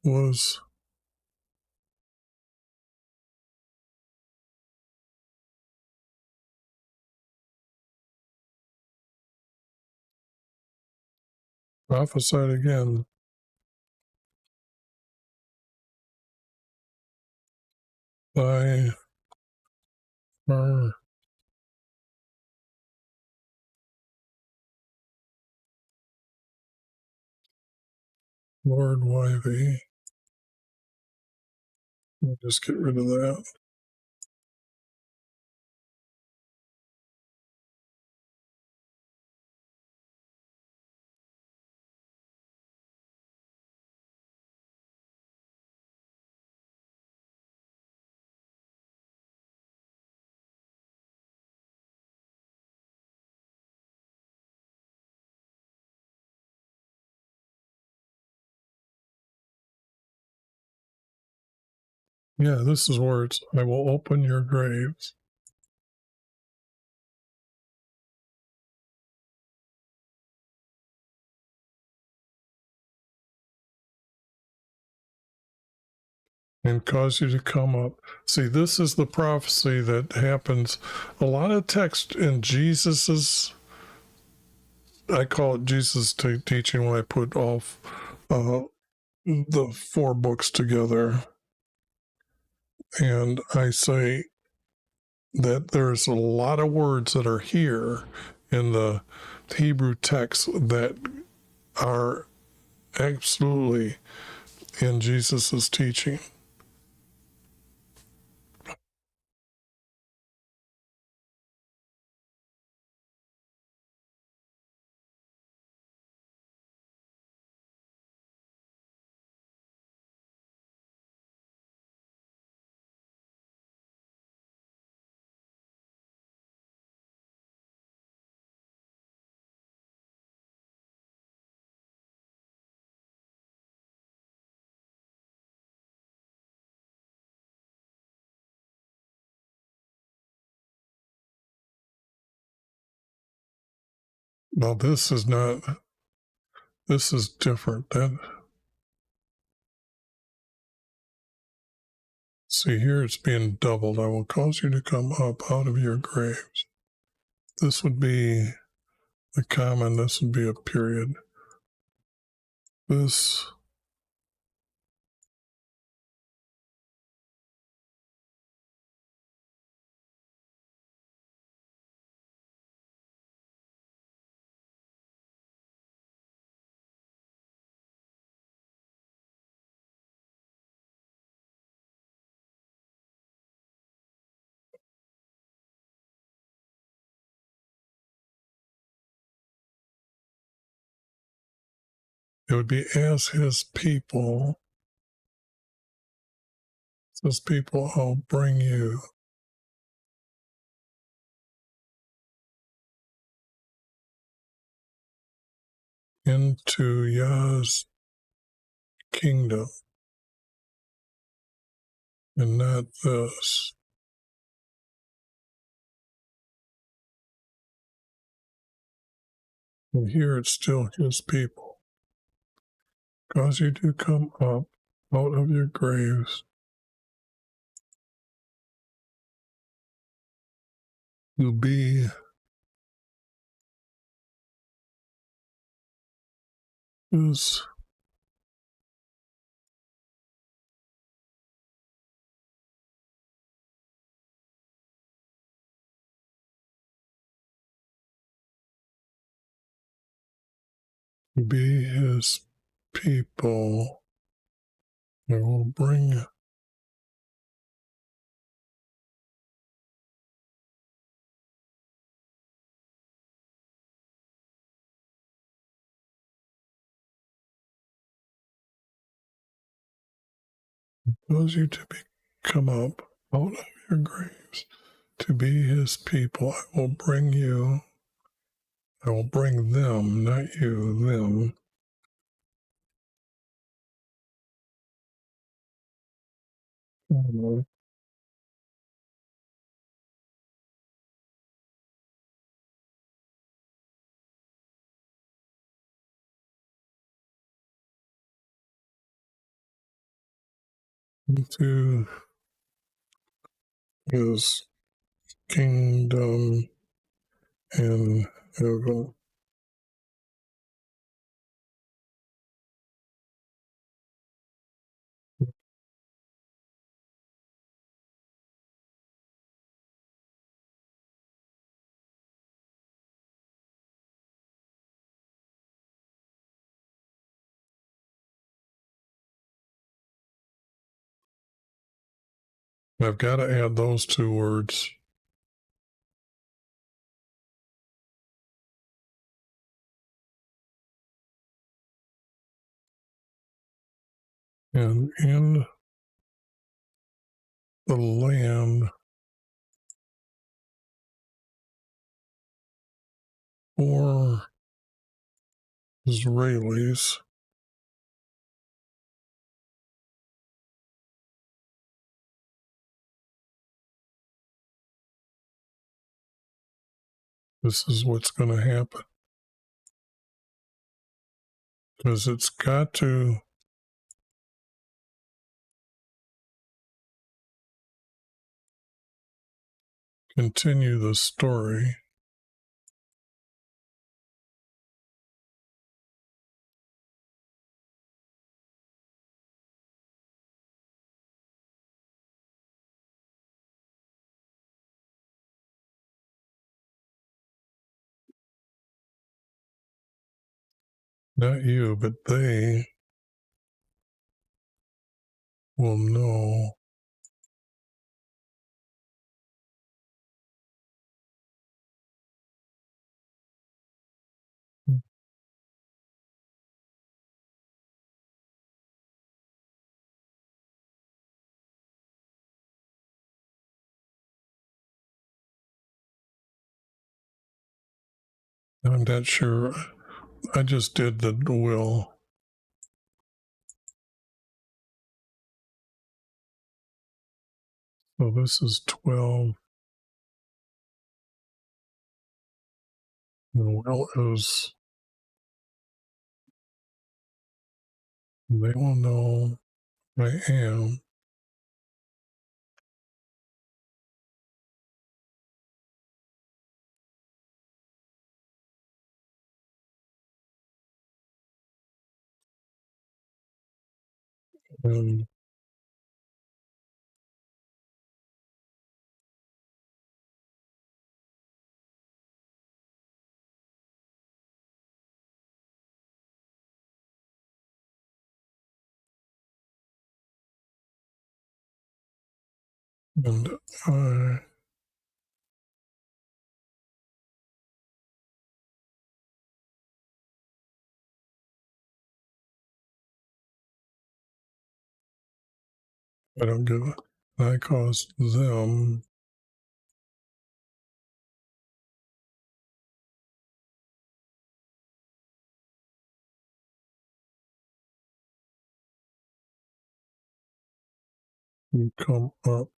was prophesied again by our Lord YV. I'll just get rid of that. Yeah, this is where it's, I will open your graves. And cause you to come up. See, this is the prophecy that happens. A lot of text in Jesus's, I call it Jesus teaching when I put all the 4 books together. And I say that there's a lot of words that are here in the Hebrew text that are absolutely in Jesus's teaching. Now this is not, this is different. See here, it's being doubled. I will cause you to come up out of your graves. This would be a comma, this would be a period. This it would be as his people. His people, I'll bring you into Yah's kingdom, and not this. And here it's still his people. Cause you to come up out of your graves, to be his people. I will bring those you to come up out of your graves, to be his people. I will bring them, not you, them, To his kingdom in heaven. I've got to add those two words. And in the land for Israelis, this is what's going to happen. Because it's got to continue the story. Not you, but they will know I'm not sure. I just did the will. So this is 12. The will is they will know I am. And I don't give it. I caused them to come up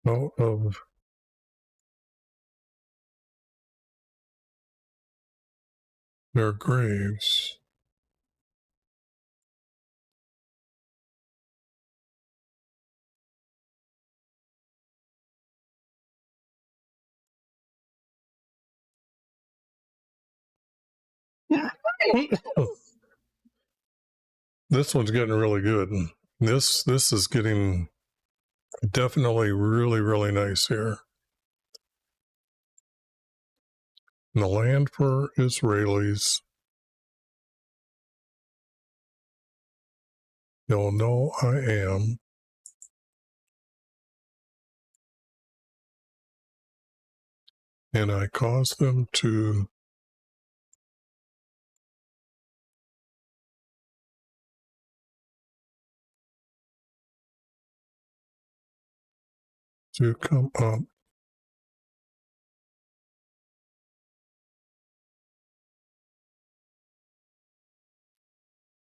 out of their graves. This one's getting really good. This is getting definitely really nice here. In the land for Israelis, they'll know I am. And I cause them to come up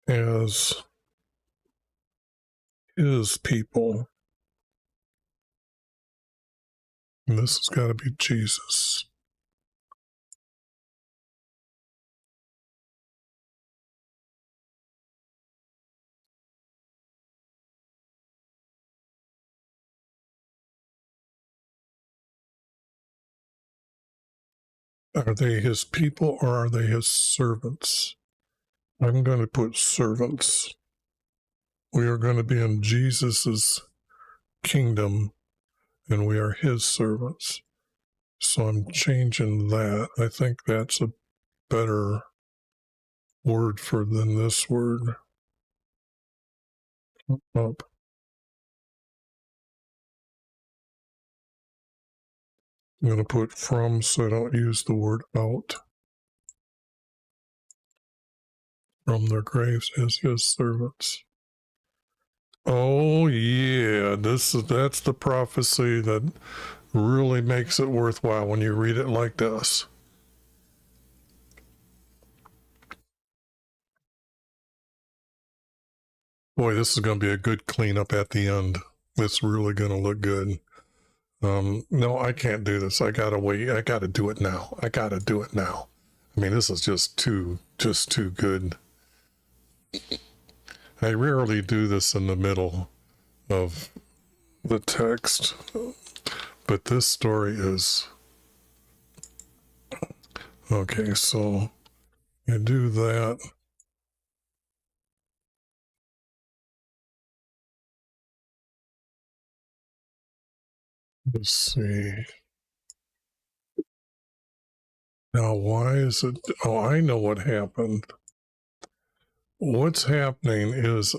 as his people. And this has got to be Jesus. Are they his people or are they his servants? I'm going to put servants. We are going to be in Jesus's kingdom and we are his servants. So I'm changing that. I think that's a better word for than this word. Up. I'm going to put from so I don't use the word out. From their graves as his servants. Oh yeah, that's the prophecy that really makes it worthwhile when you read it like this. Boy, this is going to be a good cleanup at the end. It's really going to look good. No, I can't do this. I gotta wait. I gotta do it now. I gotta do it now. I mean, this is just too good. I rarely do this in the middle of the text, but this story is okay. So you do that. Let's see. Now, why is it? Oh, I know what happened. What's happening is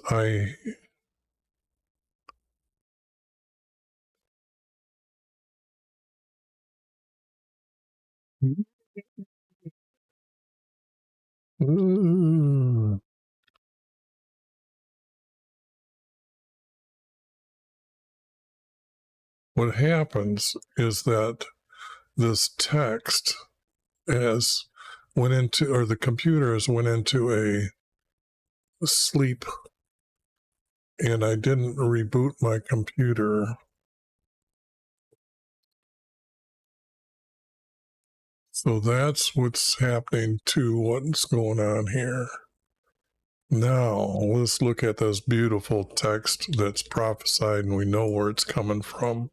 what happens is that this text has went into, or the computer has went into a sleep, and I didn't reboot my computer. So that's what's happening to what's going on here. Now, let's look at this beautiful text that's prophesied, and we know where it's coming from.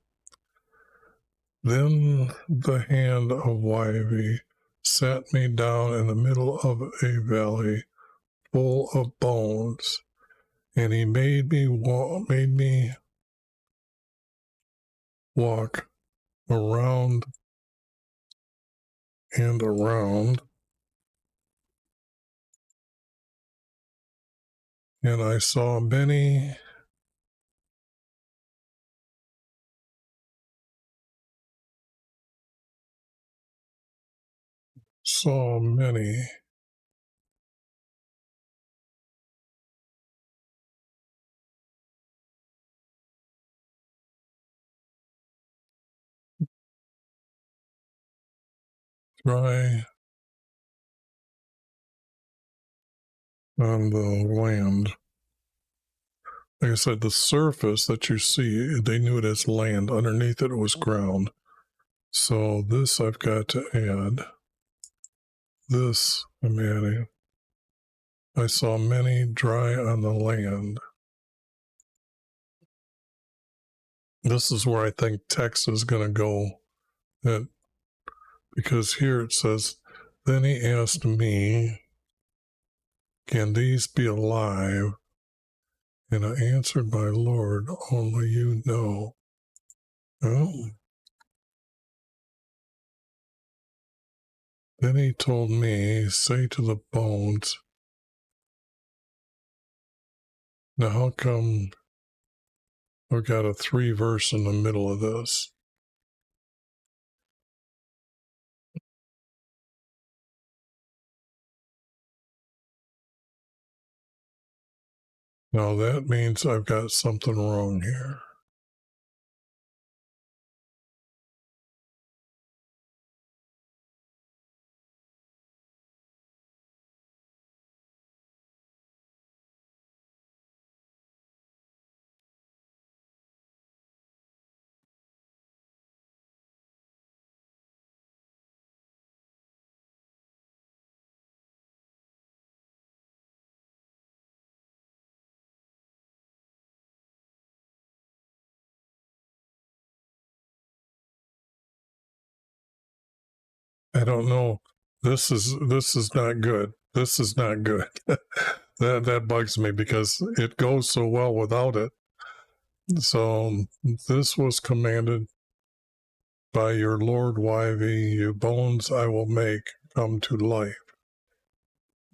Then the hand of YHVH sat me down in the middle of a valley full of bones, and he made me walk around and around, and I saw many dry on the land. Like I said, the surface that you see, they knew it as land. Underneath it was ground. So this I've got to add. This I'm adding. I saw many dry on the land. This is where I think text is going to go. Because here it says, then he asked me, can these be alive? And I answered, my Lord, only you know. Oh. Then he told me, say to the bones. Now how come I've got a 3 verse in the middle of this? Now that means I've got something wrong here. I don't know. This is not good. This is not good. that bugs me because it goes so well without it. So this was commanded by your Lord YV, you bones I will make come to life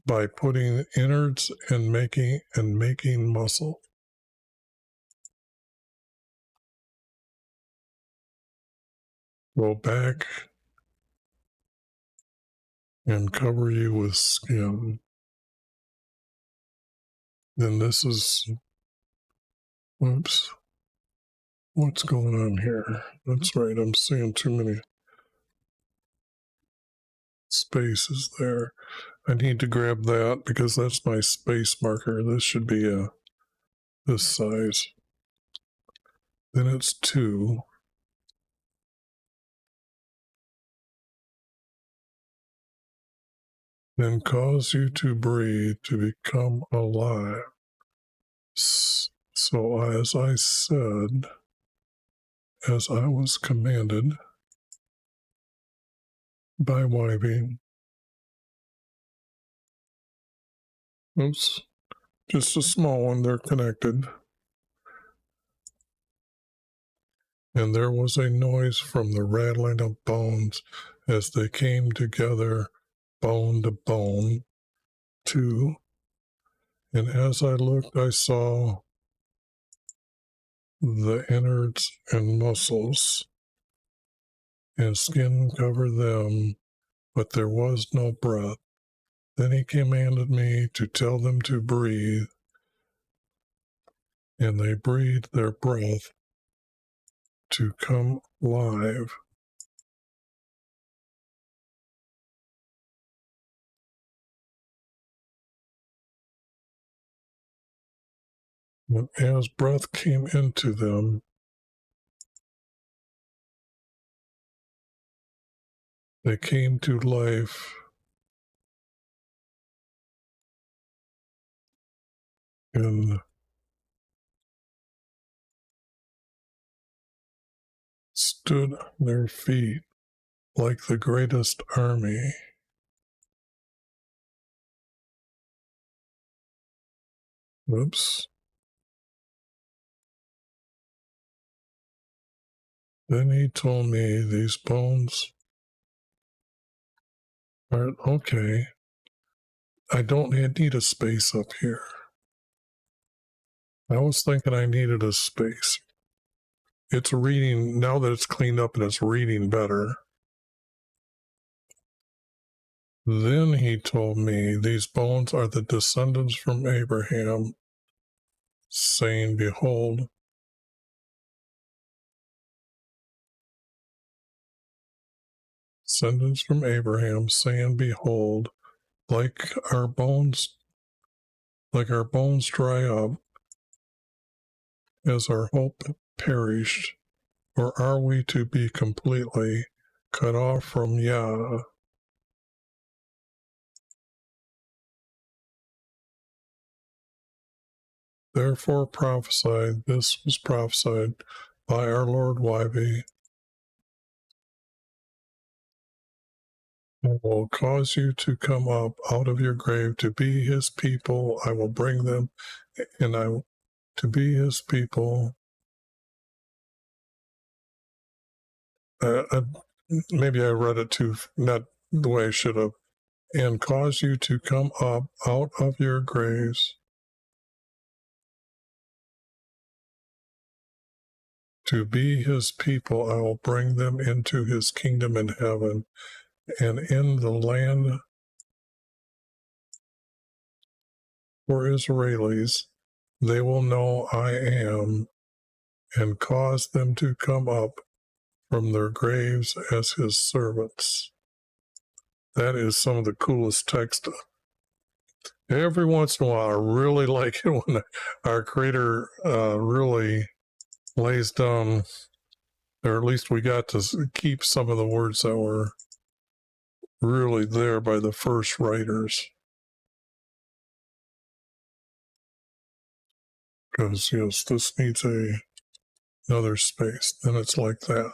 by putting innards and making muscle. Go back and cover you with skin. Then this is, whoops, what's going on here? That's right, I'm seeing too many spaces there. I need to grab that because that's my space marker. This should be this size. Then it's 2. Then cause you to breathe to become alive. So as I said, as I was commanded by YV. Oops, just a small one, they're connected. And there was a noise from the rattling of bones as they came together, bone to bone, 2. And as I looked, I saw the innards and muscles, and skin covered them, but there was no breath. Then he commanded me to tell them to breathe, and they breathed their breath to come live. And as breath came into them, they came to life and stood on their feet like the greatest army. Oops. Then he told me these bones are okay. I don't need a space up here. I was thinking I needed a space. It's reading, now that it's cleaned up and it's reading better. Then he told me these bones are the descendants from Abraham, saying, behold, descendants from Abraham, saying, behold, like our bones dry up, as our hope perished, or are we to be completely cut off from Yah? Therefore prophesied, this was prophesied by our Lord YV. I will cause you to come up out of your grave to be his people. I will bring them, and to be his people. Maybe I read it too, not the way I should have. And cause you to come up out of your graves to be his people. I will bring them into his kingdom in heaven, and in the land for Israelis, they will know I am, and cause them to come up from their graves as his servants. That is some of the coolest text. Every once in a while, I really like it when our Creator really lays down, or at least we got to keep some of the words that were really there by the first writers. Because, yes, this needs another space. Then it's like that.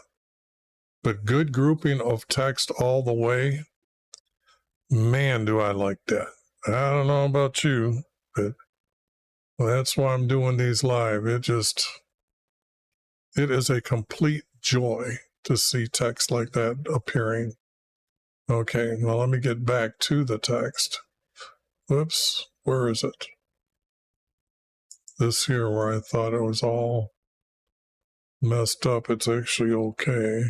But good grouping of text all the way, man, do I like that. I don't know about you, but that's why I'm doing these live. It is a complete joy to see text like that appearing. Okay, well, let me get back to the text. Whoops, where is it? This here where I thought it was all messed up, it's actually okay.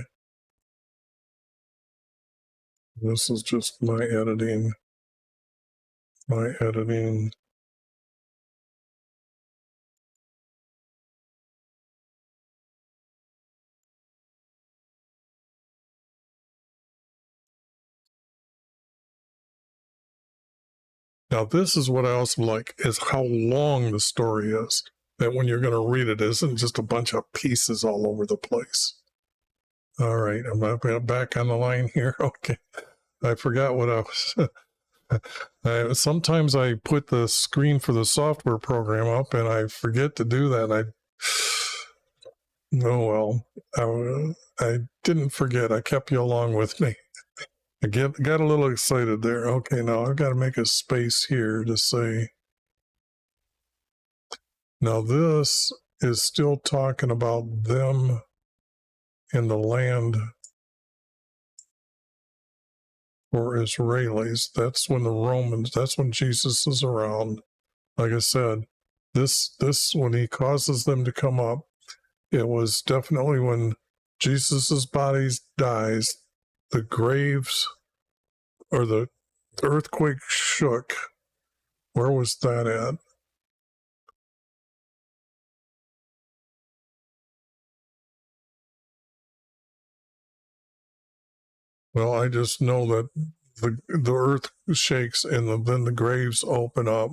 This is just my editing. Now, this is what I also like, is how long the story is. That when you're going to read it isn't just a bunch of pieces all over the place. All right, I'm back on the line here. Okay, I forgot what I was. Sometimes I put the screen for the software program up and I forget to do that. Oh well, I didn't forget. I kept you along with me. I got a little excited there. Okay, now I've got to make a space here to say. Now this is still talking about them in the land for Israelis. That's when that's when Jesus is around. Like I said, this when he causes them to come up, it was definitely when Jesus's body dies, the graves or the earthquake shook. Where was that at? Well, I just know that the earth shakes and then the graves open up,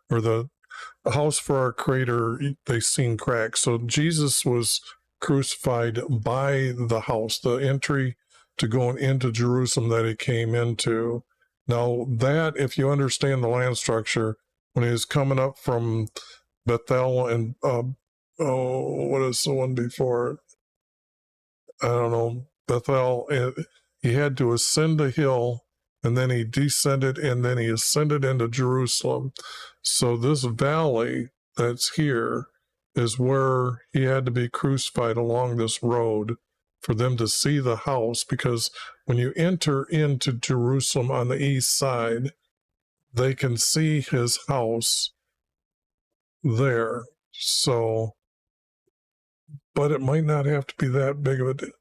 or the house for our Creator, they seen cracks. So Jesus was crucified by the house, the entry to going into Jerusalem that he came into. Now that, if you understand the land structure, when he was coming up from Bethel and what is the one before? I don't know, Bethel. He had to ascend a hill, and then he descended, and then he ascended into Jerusalem. So this valley that's here is where he had to be crucified along this road for them to see the house, because when you enter into Jerusalem on the east side, they can see his house there. So, but it might not have to be that big of a deal.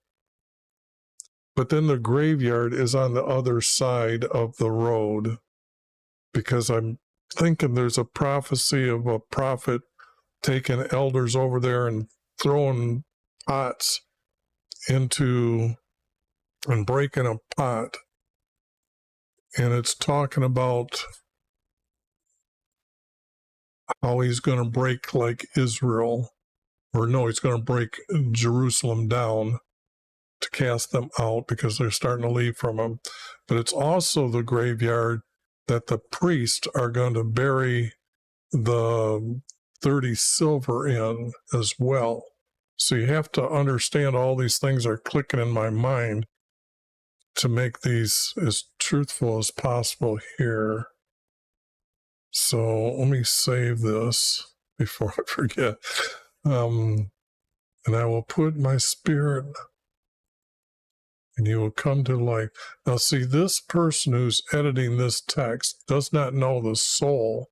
But then the graveyard is on the other side of the road, because I'm thinking there's a prophecy of a prophet taking elders over there and throwing pots into and breaking a pot. And it's talking about how he's going to break like Israel, or no, he's going to break Jerusalem down to cast them out because they're starting to leave from him. But it's also the graveyard that the priests are going to bury the 30 silver in as well. So you have to understand all these things are clicking in my mind to make these as truthful as possible here. So let me save this before I forget. And I will put my spirit, and you will come to life. Now see, this person who's editing this text does not know the soul.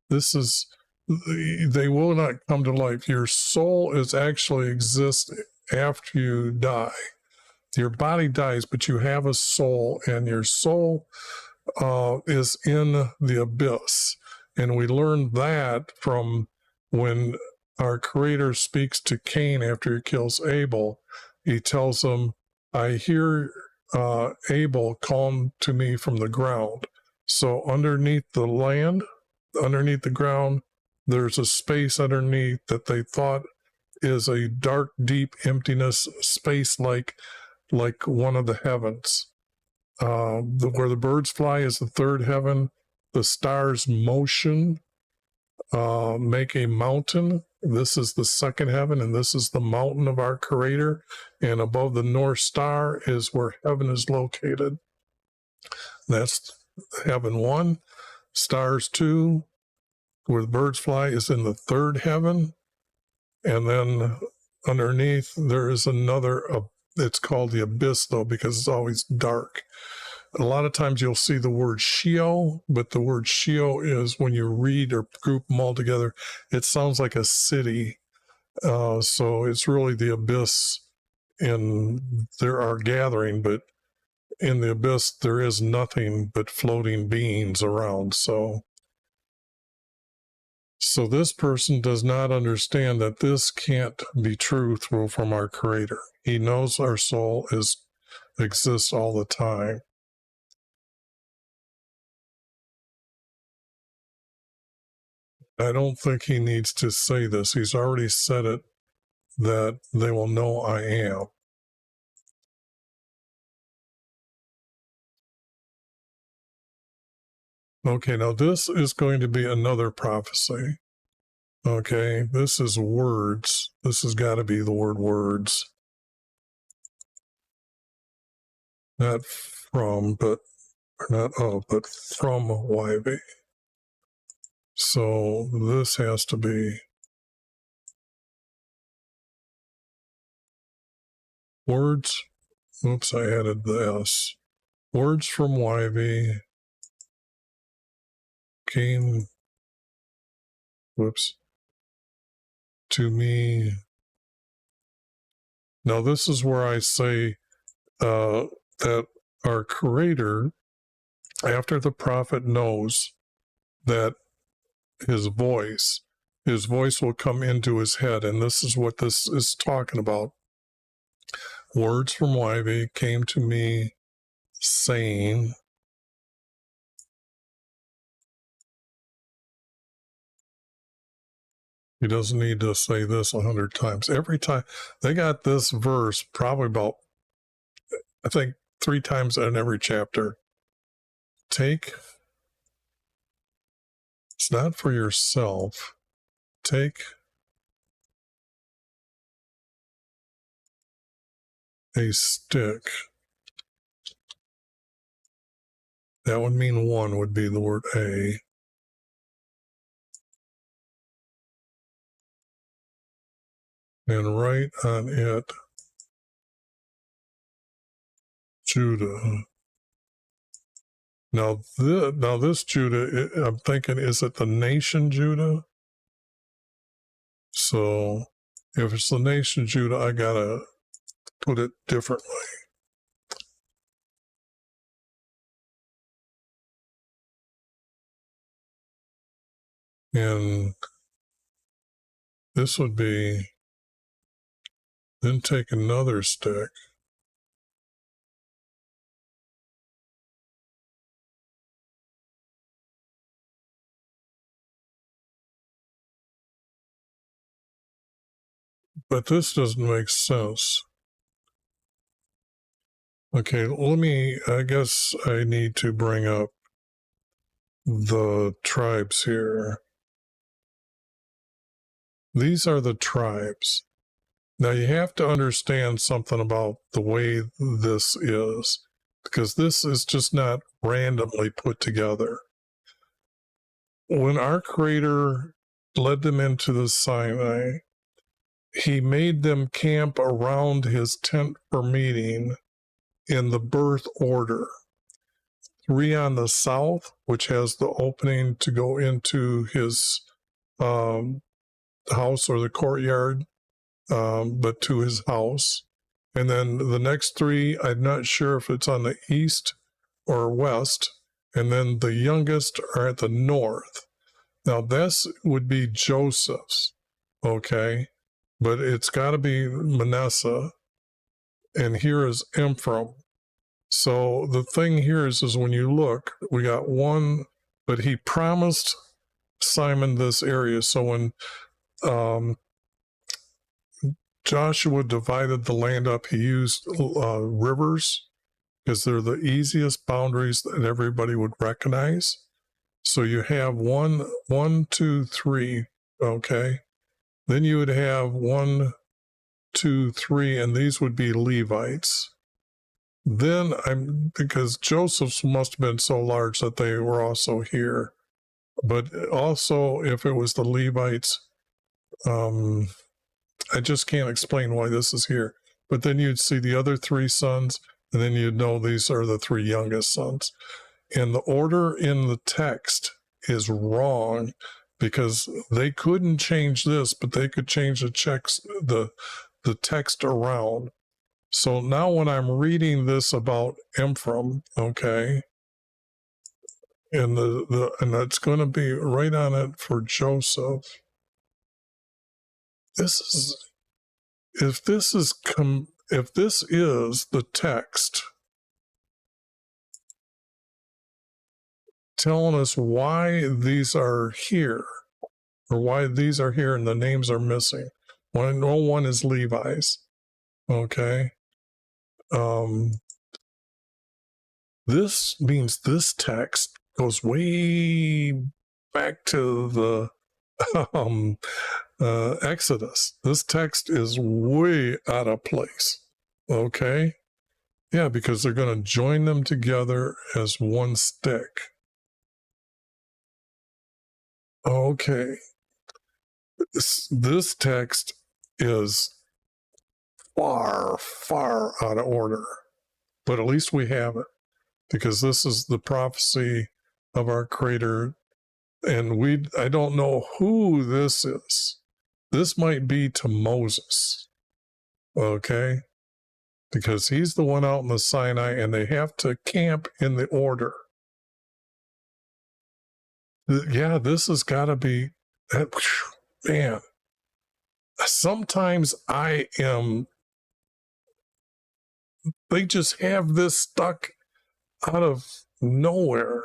They will not come to life. Your soul is actually exists after you die. Your body dies, but you have a soul, and your soul is in the abyss. And we learned that from when our Creator speaks to Cain after he kills Abel. He tells him, I hear Abel calling to me from the ground. So underneath the land, underneath the ground, there's a space underneath that they thought is a dark, deep emptiness space like one of the heavens. Where the birds fly is the third heaven. The stars motion make a mountain. This is the second heaven, and this is the mountain of our Creator. And above the North Star is where heaven is located. That's heaven 1. Stars 2, where the birds fly, is in the third heaven. And then underneath, there is another, it's called the abyss, though, because it's always dark. A lot of times you'll see the word Sheol, but the word Sheol is, when you read or group them all together, it sounds like a city. So it's really the abyss. And there are gathering, but in the abyss, there is nothing but floating beings around. So this person does not understand that this can't be true from our Creator. He knows our soul exists all the time. I don't think he needs to say this. He's already said it, that they will know I am. Okay, now this is going to be another prophecy. Okay, this is words. This has got to be the word words. Not from, but from YV. So this has to be words. Oops, I added the S. Words from YV came, to me. Now this is where I say that our Creator, after the prophet knows that his voice will come into his head, and this is what this is talking about. Words from YV came to me saying, he doesn't need to say this 100 times. Every time they got this verse, probably about, I think, 3 times in every chapter. It's not for yourself. Take a stick. That would mean 1 would be the word A. And write on it Judah. Now this Judah, I'm thinking, is it the nation Judah? So if it's the nation Judah, I gotta put it differently. And this would be, then take another stick. But this doesn't make sense. Okay, I guess I need to bring up the tribes here. These are the tribes. Now you have to understand something about the way this is, because this is just not randomly put together. When our Creator led them into the Sinai, he made them camp around his tent for meeting in the birth order. 3 on the south, which has the opening to go into his house or the courtyard, but to his house. And then the next 3, I'm not sure if it's on the east or west. And then the youngest are at the north. Now this would be Joseph's, okay? But it's got to be Manasseh. And here is Ephraim. So the thing here is when you look, we got 1, but he promised Simon this area. So when Joshua divided the land up, he used rivers, because they're the easiest boundaries that everybody would recognize. So you have one, two, three, okay? Then you would have 1, 2, 3, and these would be Levites. Then because Joseph's must have been so large that they were also here. But also, if it was the Levites, I just can't explain why this is here. But then you'd see the other 3 sons, and then you'd know these are the 3 youngest sons. And the order in the text is wrong because they couldn't change this, but they could change the text around. So now when I'm reading this about Ephraim, okay, and and that's going to be right on it for Joseph. This is if this is the text telling us why these are here, or why these are here and the names are missing. No one is Levi's. Okay. This means this text goes way back to the Exodus. This text is way out of place. Okay. Yeah, because they're going to join them together as one stick. Okay. This text is far, far out of order, but at least we have it because this is the prophecy of our Creator, and I don't know who this is. This might be to Moses, okay, because he's the one out in the Sinai, and they have to camp in the order. Yeah, this has got to be that. Man, sometimes they just have this stuck out of nowhere,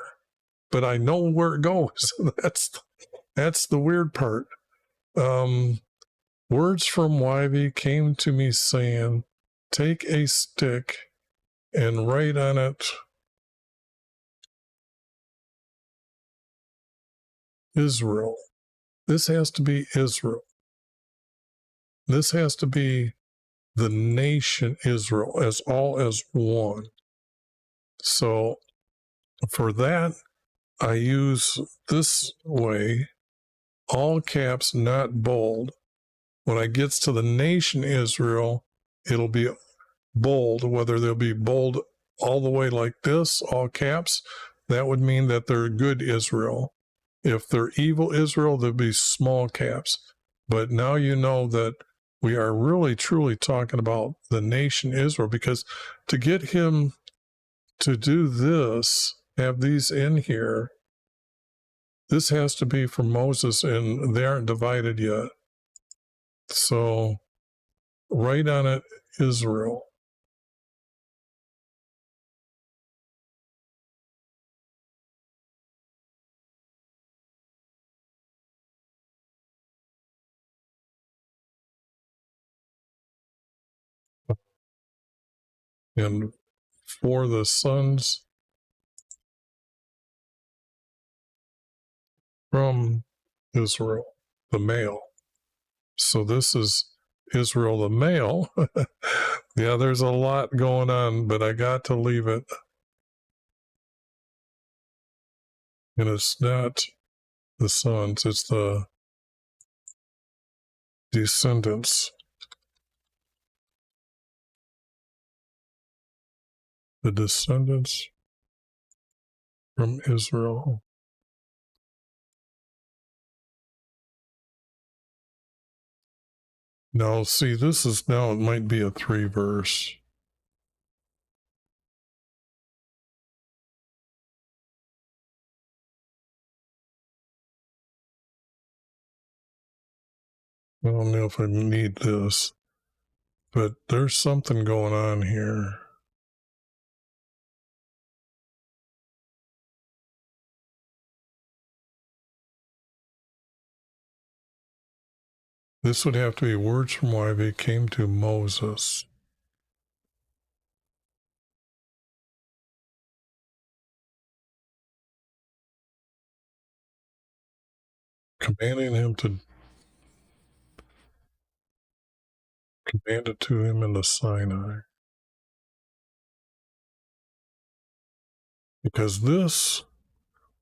but I know where it goes. That's the weird part. Words from YV came to me saying, take a stick and write on it Israel. This has to be Israel. This has to be the nation Israel as all as one. So for that, I use this way, all caps, not bold. When I gets to the nation Israel, it'll be bold, whether they'll be bold all the way like this, all caps, that would mean that they're good Israel. If they're evil Israel, they'll be small caps. But now you know that we are really truly talking about the nation Israel, because to get him to do this, have these in here, this has to be from Moses, and they aren't divided yet. So write on it Israel. And for the sons from Israel, the male. So this is Israel, the male. Yeah, there's a lot going on, but I got to leave it. And it's not the sons, it's the descendants. The descendants from Israel. Now, see, it might be a 3 verse. I don't know if I need this, but there's something going on here. This would have to be words from YV came to Moses. commanding him to command it to him in the Sinai. Because this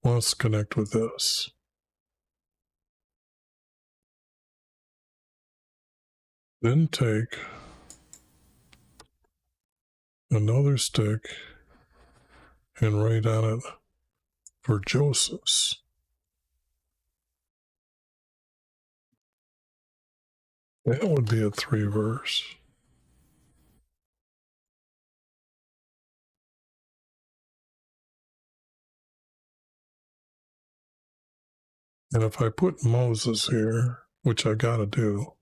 wants to connect with this. Then take another stick and write on it for Joseph's. That would be a 3 verse. And if I put Moses here, which I got to do,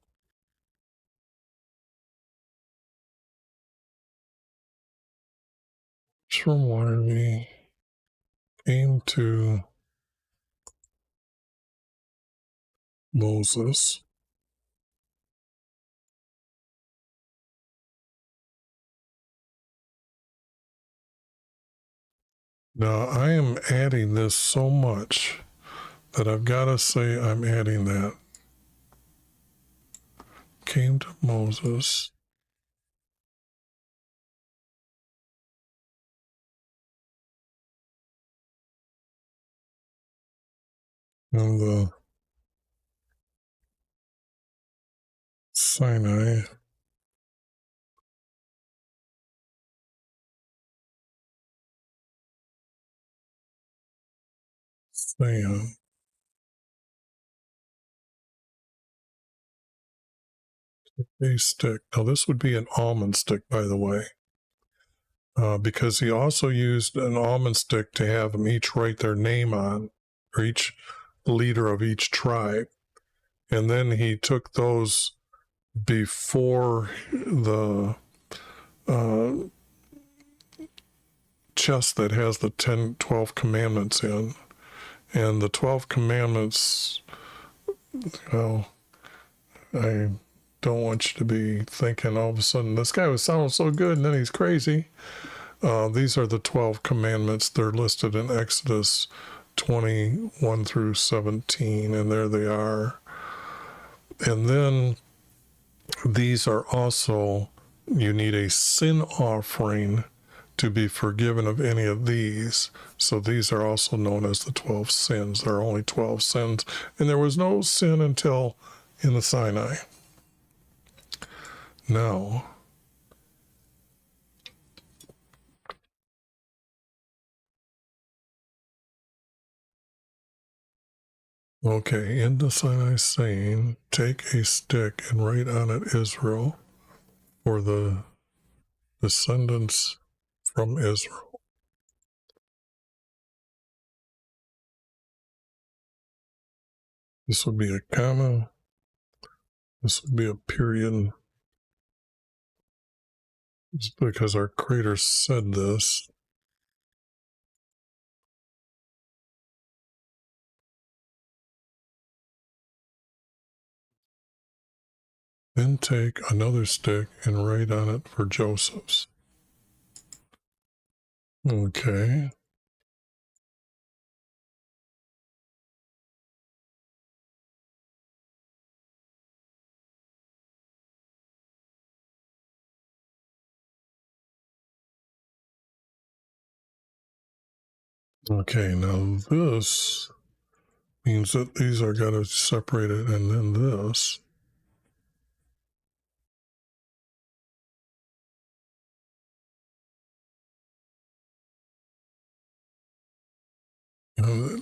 from where we came to Moses. Now I am adding this so much that I've got to say I'm adding that. Came to Moses. On the Sinai. Saying, a stick. Now this would be an almond stick, by the way. Because he also used an almond stick to have them each write their name on, or each leader of each tribe. And then he took those before the chest that has the 12 commandments in. And the 12 commandments, well, I don't want you to be thinking all of a sudden, this guy was sounding so good and then he's crazy. These are the 12 commandments. They're listed in Exodus 21 through 17, and there they are. And then these are also, you need a sin offering to be forgiven of any of these. So these are also known as the 12 sins. There are only 12 sins, and there was no sin until in the Sinai. Now, okay, in the Sinai saying, take a stick and write on it Israel, for the descendants from Israel. This would be a comma. This would be a period. It's because our Creator said this. Then take another stick and write on it for Joseph's. Okay. Okay, now this means that these are got to separate it, and then this.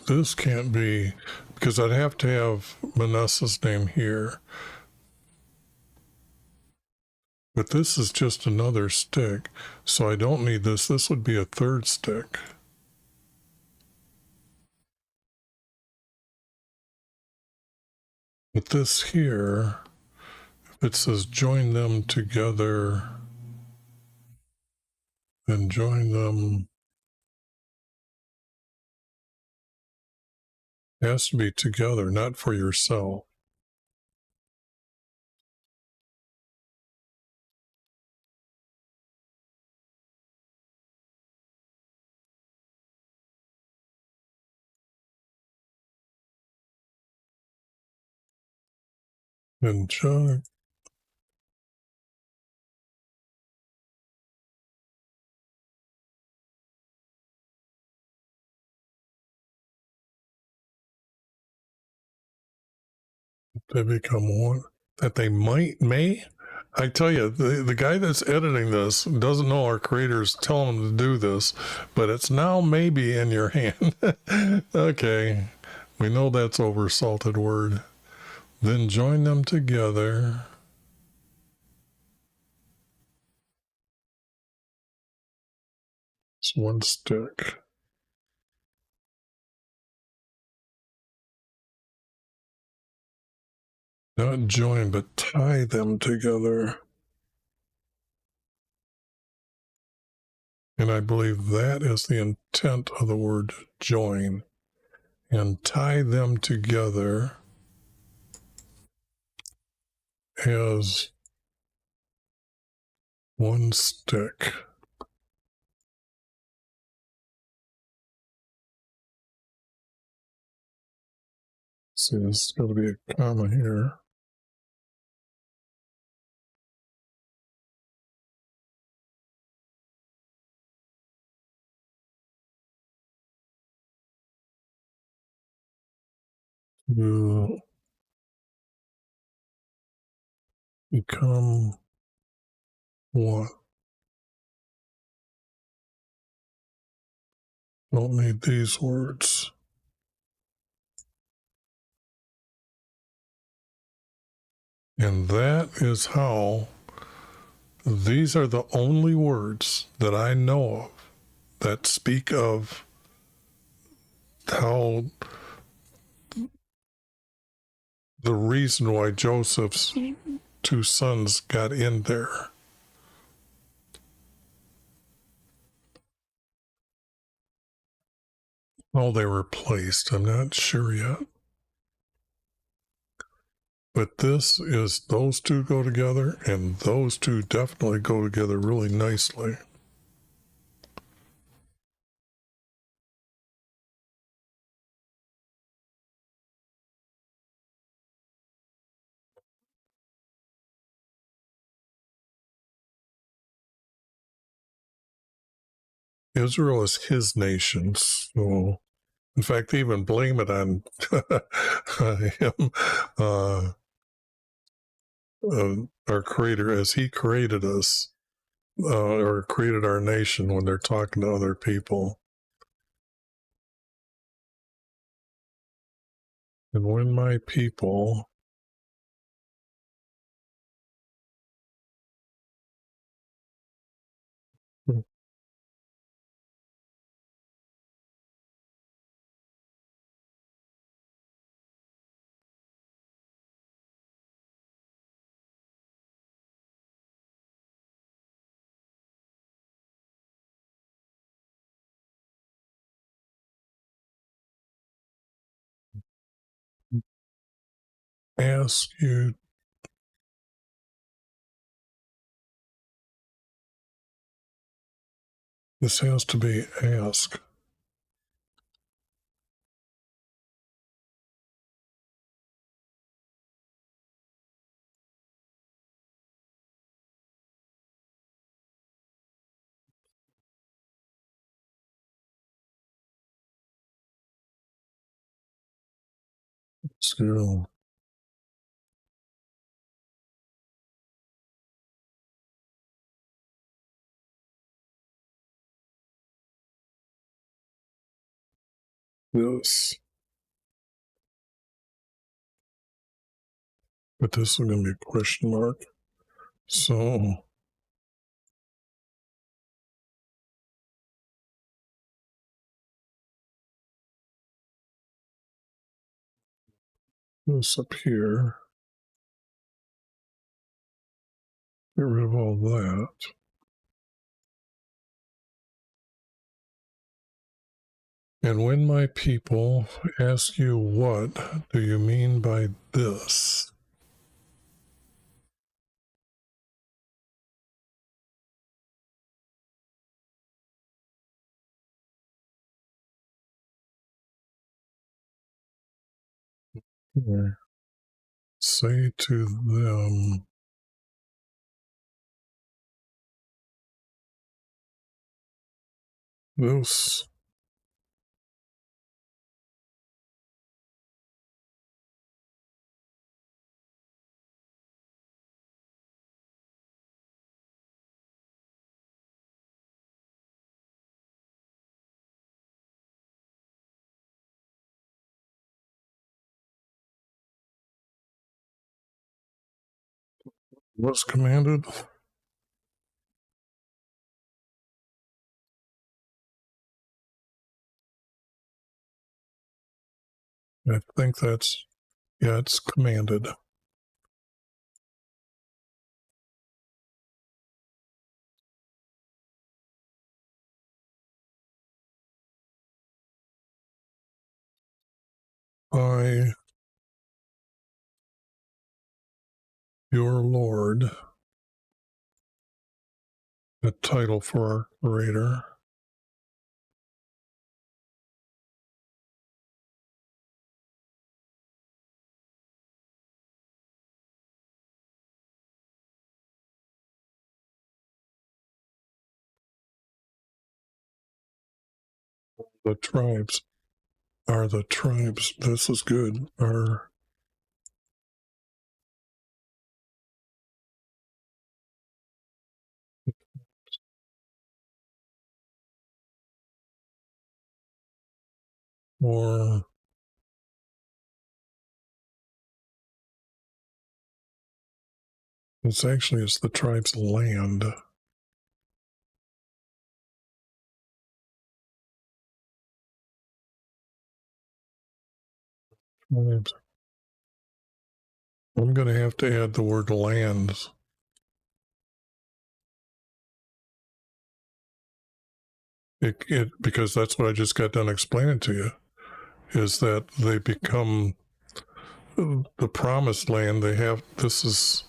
This can't be, because I'd have to have Manasseh's name here. But this is just another stick, so I don't need this. This would be a third stick. But this here, if it says join them together, then join them, it has to be together, not for yourself. And John, they become one. That they may. I tell you, the guy that's editing this doesn't know our creator's telling him to do this, but it's now maybe in your hand. Okay, we know that's oversalted word. Then join them together. It's one stick. Not join, but tie them together. And I believe that is the intent of the word join. And tie them together as one stick. See, there's got to be a comma here. To become one. Don't need these words. And that is how, these are the only words that I know of that speak of how the reason why Joseph's two sons got in there. How they were placed, I'm not sure yet. But this is, those two go together, and those two definitely go together really nicely. Israel is his nation, so in fact, they even blame it on him, our creator, as he created us, or created our nation when they're talking to other people. And when my people ask you, this has to be ask. So this, but this is going to be a question mark. So this up here, get rid of all that. And when my people ask you, what do you mean by this? Here. say to them, this was commanded. I think that's, yeah, it's commanded. By your Lord, a title for our Creator. The tribes are the tribes. This is good. Are or it's the tribe's land. Tribes. I'm going to have to add the word lands. Because that's what I just got done explaining to you, is that they become the promised land. They have, this is,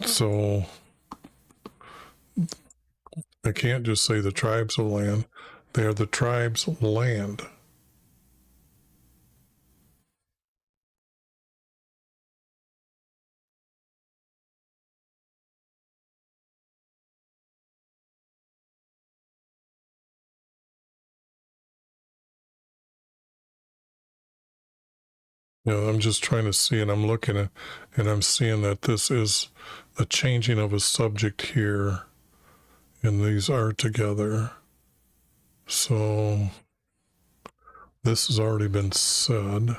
so I can't just say the tribes of land. They are the tribes' land. You know, I'm just trying to see, and I'm looking at, and I'm seeing that this is a changing of a subject here, and these are together. So this has already been said.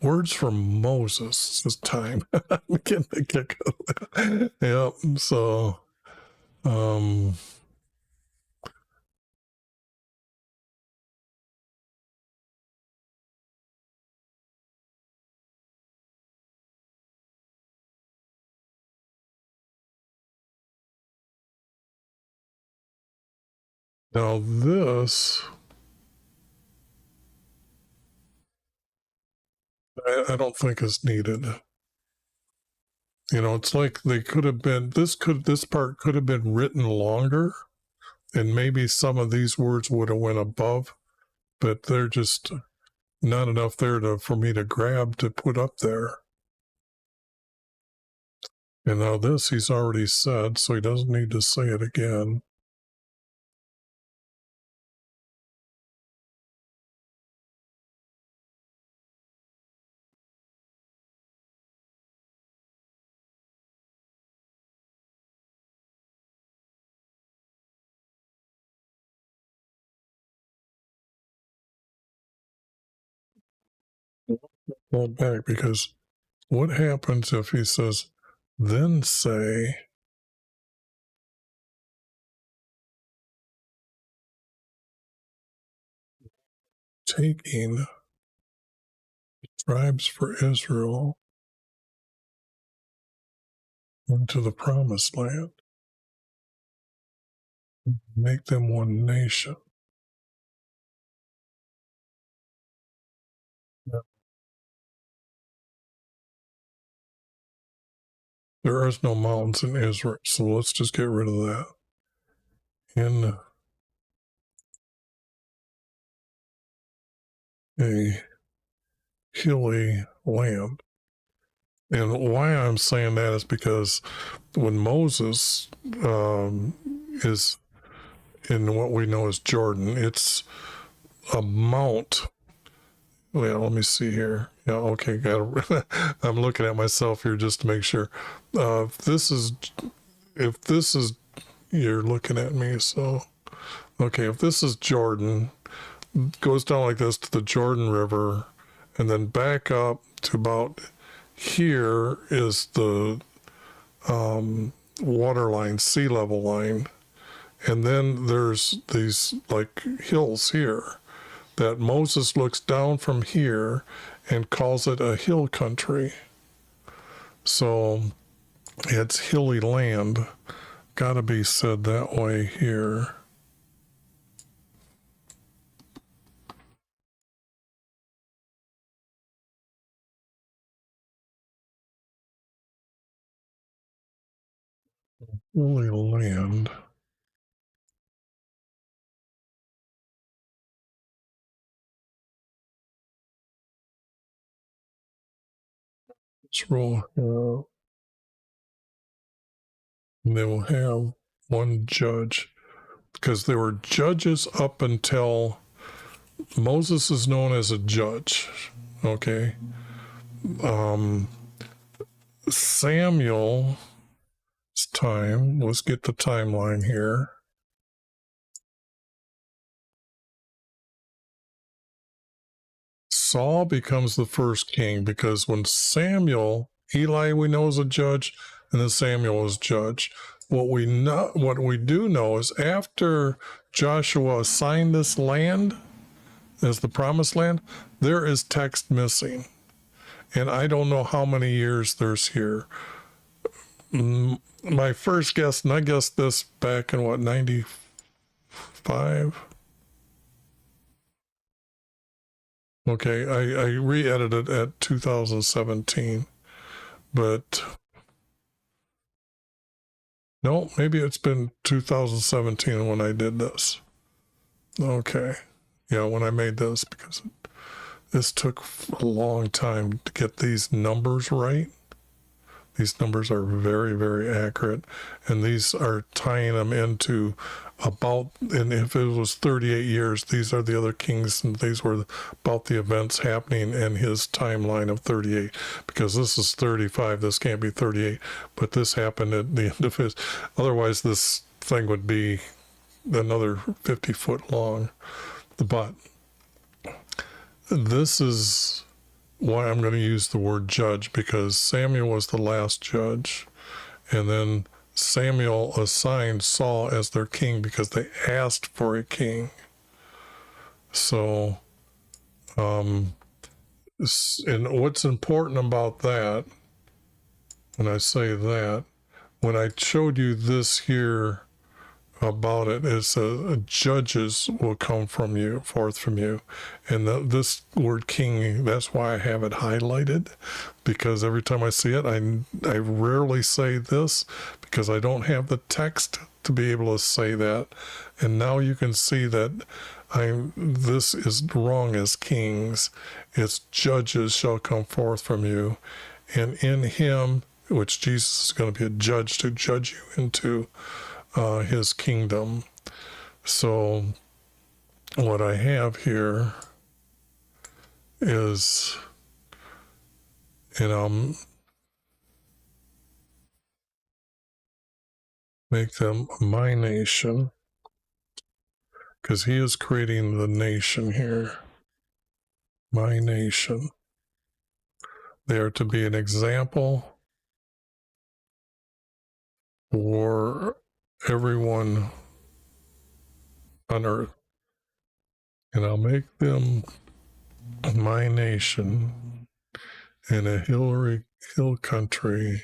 Words from Moses this time. I'm getting a kick out of that. Yep. So, um, now this, I don't think is needed. You know, it's like they could have been, this part could have been written longer, and maybe some of these words would have went above, but they're just not enough there for me to grab to put up there. And now this he's already said, so he doesn't need to say it again. Well, back, because what happens if he says, then say, taking tribes for Israel into the promised land, make them one nation. There is no mountains in Israel, so let's just get rid of that. In a hilly land. And why I'm saying that is because when Moses is in what we know as Jordan, it's a mount. Well, let me see here. Yeah, okay, I'm looking at myself here just to make sure. If this is, you're looking at me, so okay. If this is Jordan, goes down like this to the Jordan River, and then back up to about here is the water line, sea level line, and then there's these like hills here that Moses looks down from here and calls it a hill country. So it's hilly land. Gotta be said that way here. Hilly land. Let's roll here. And they will have one judge because there were judges up until Moses is known as a judge. Okay. Samuel's time, let's get the timeline here. Saul becomes the first king because when Eli we know is a judge, and then Samuel is judge. What we do know is after Joshua assigned this land as the promised land, there is text missing. And I don't know how many years there's here. My first guess, and I guessed this back in what, 95? Okay, I re-edited at 2017, but no, maybe it's been 2017 when I did this. Okay, yeah, when I made this, because this took a long time to get these numbers right. These numbers are very, very accurate, and these are tying them into about, and if it was 38 years, these are the other kings, and these were about the events happening in his timeline of 38, because this is 35, this can't be 38, but this happened at the end of his, otherwise this thing would be another 50 foot long. But this is why I'm going to use the word judge, because Samuel was the last judge, and then Samuel assigned Saul as their king because they asked for a king. So, and what's important about that, when I say that, when I showed you this here about it, is judges will come from you, forth from you. And this word king, that's why I have it highlighted, because every time I see it, I rarely say this because I don't have the text to be able to say that. And now you can see that this is wrong as kings. It's judges shall come forth from you. And in him, which Jesus is going to be a judge to judge you into his kingdom. So what I have here is, make them my nation, because he is creating the nation here. My nation. They are to be an example for everyone on earth. And I'll make them my nation in a hill country.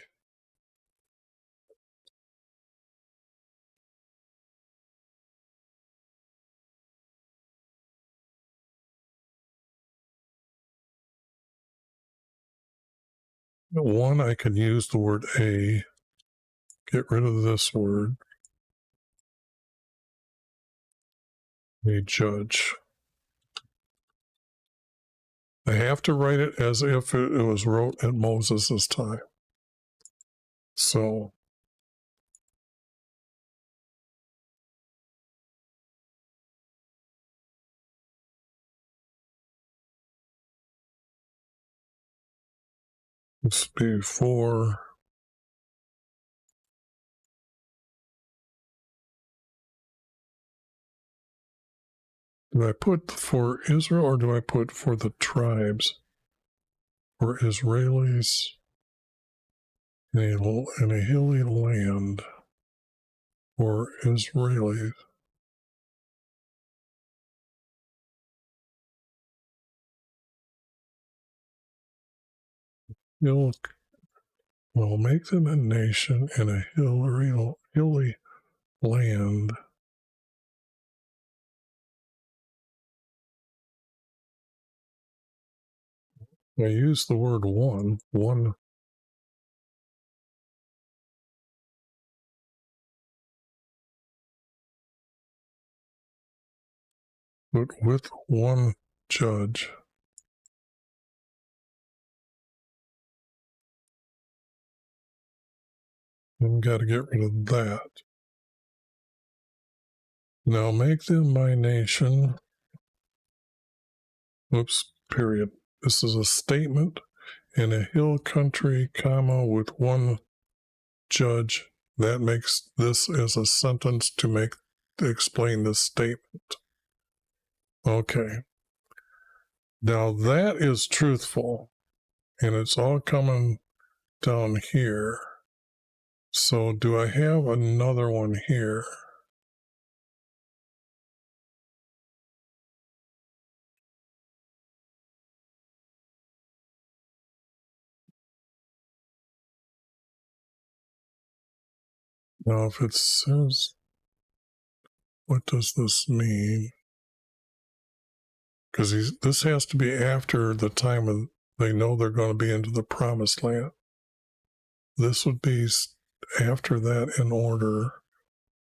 One, I can use the word a, get rid of this word, a judge. I have to write it as if it was wrote at Moses' time. So it's before. Do I put for Israel or do I put for the tribes? For Israelis in a hilly land. For Israelis. Will make them a nation in a hilly land. I use the word one, but with one judge. Then got to get rid of that. Now make them my nation. Oops, period. This is a statement in a hill country, comma, with one judge. That makes this as a sentence to explain this statement. Okay. Now that is truthful, and it's all coming down here. So do I have another one here? Now if it says, what does this mean? Because this has to be after the time of they know they're going to be into the promised land. This would be after that in order,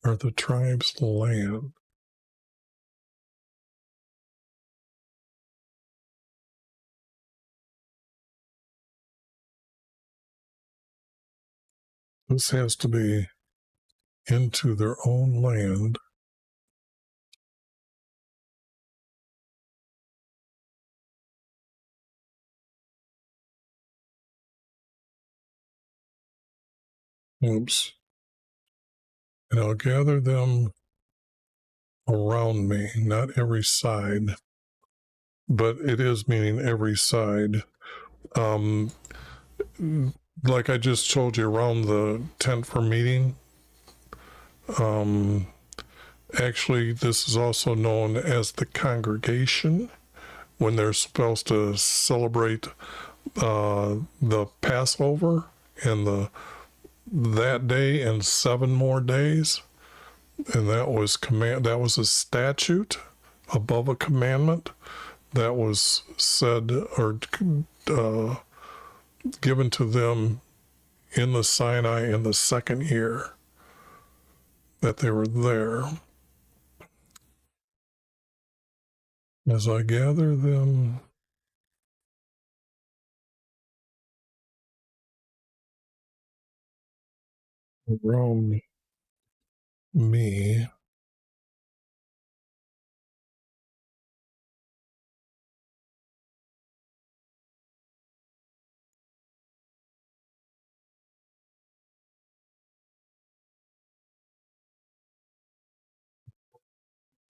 are the tribes land. This has to be into their own land. Oops. And I'll gather them around me, not every side, but it is meaning every side. Like I just told you, around the tent for meeting. Actually, this is also known as the congregation when they're supposed to celebrate the Passover and that day and 7 more days. And that was a statute above a commandment that was said or given to them in the Sinai in the 2nd year that they were there. As I gather them around me,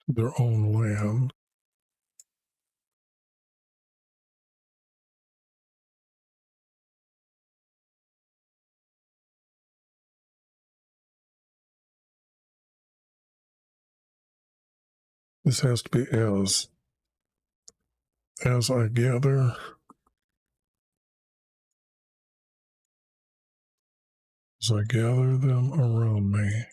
their own land. This has to be as I gather them around me.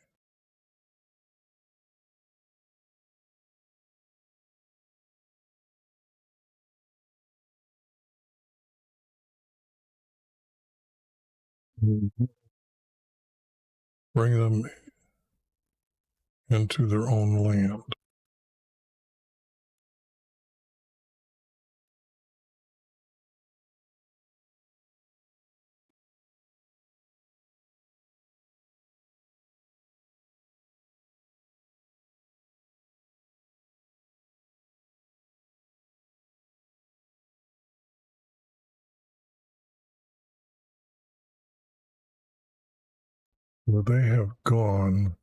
Bring them into their own land. Well, they have gone.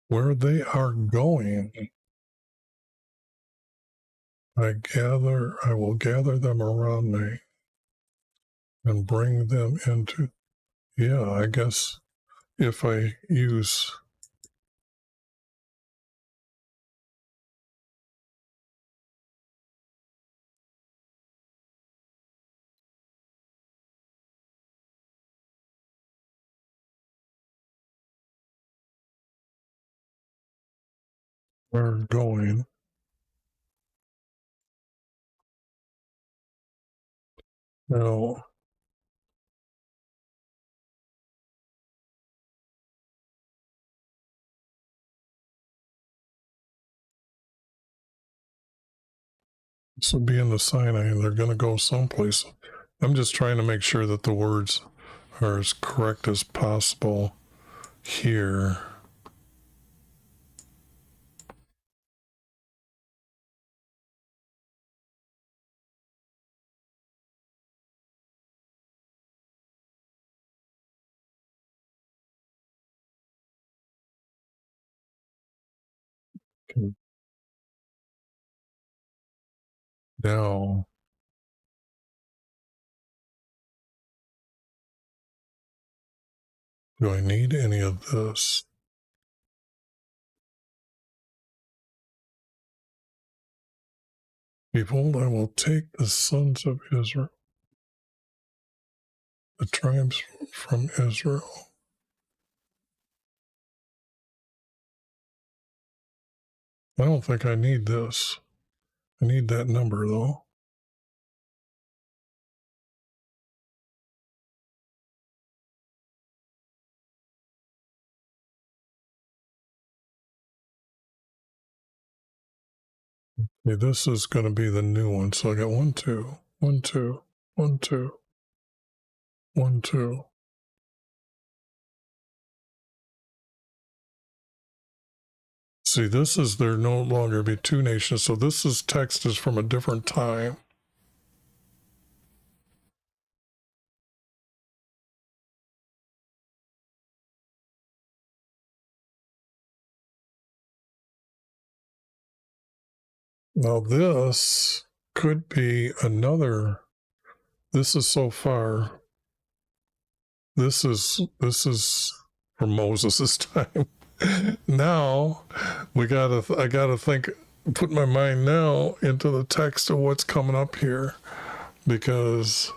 Where they are going, I will gather them around me and bring them into, yeah, I guess if I use, are going, now, this will be in the Sinai, and they're going to go someplace. I'm just trying to make sure that the words are as correct as possible here. Okay. Now, do I need any of this? Behold, I will take the sons of Israel, the tribes from Israel. I don't think I need this. I need that number, though. Okay, this is going to be the new one. So I got 1, 2, 1, 2, 1, 2, 1, 2. See, this is there no longer be two nations. So this is text is from a different time. Now this could be another. This is so far. This is from Moses' time. Now I gotta think, put my mind now into the text of what's coming up here, because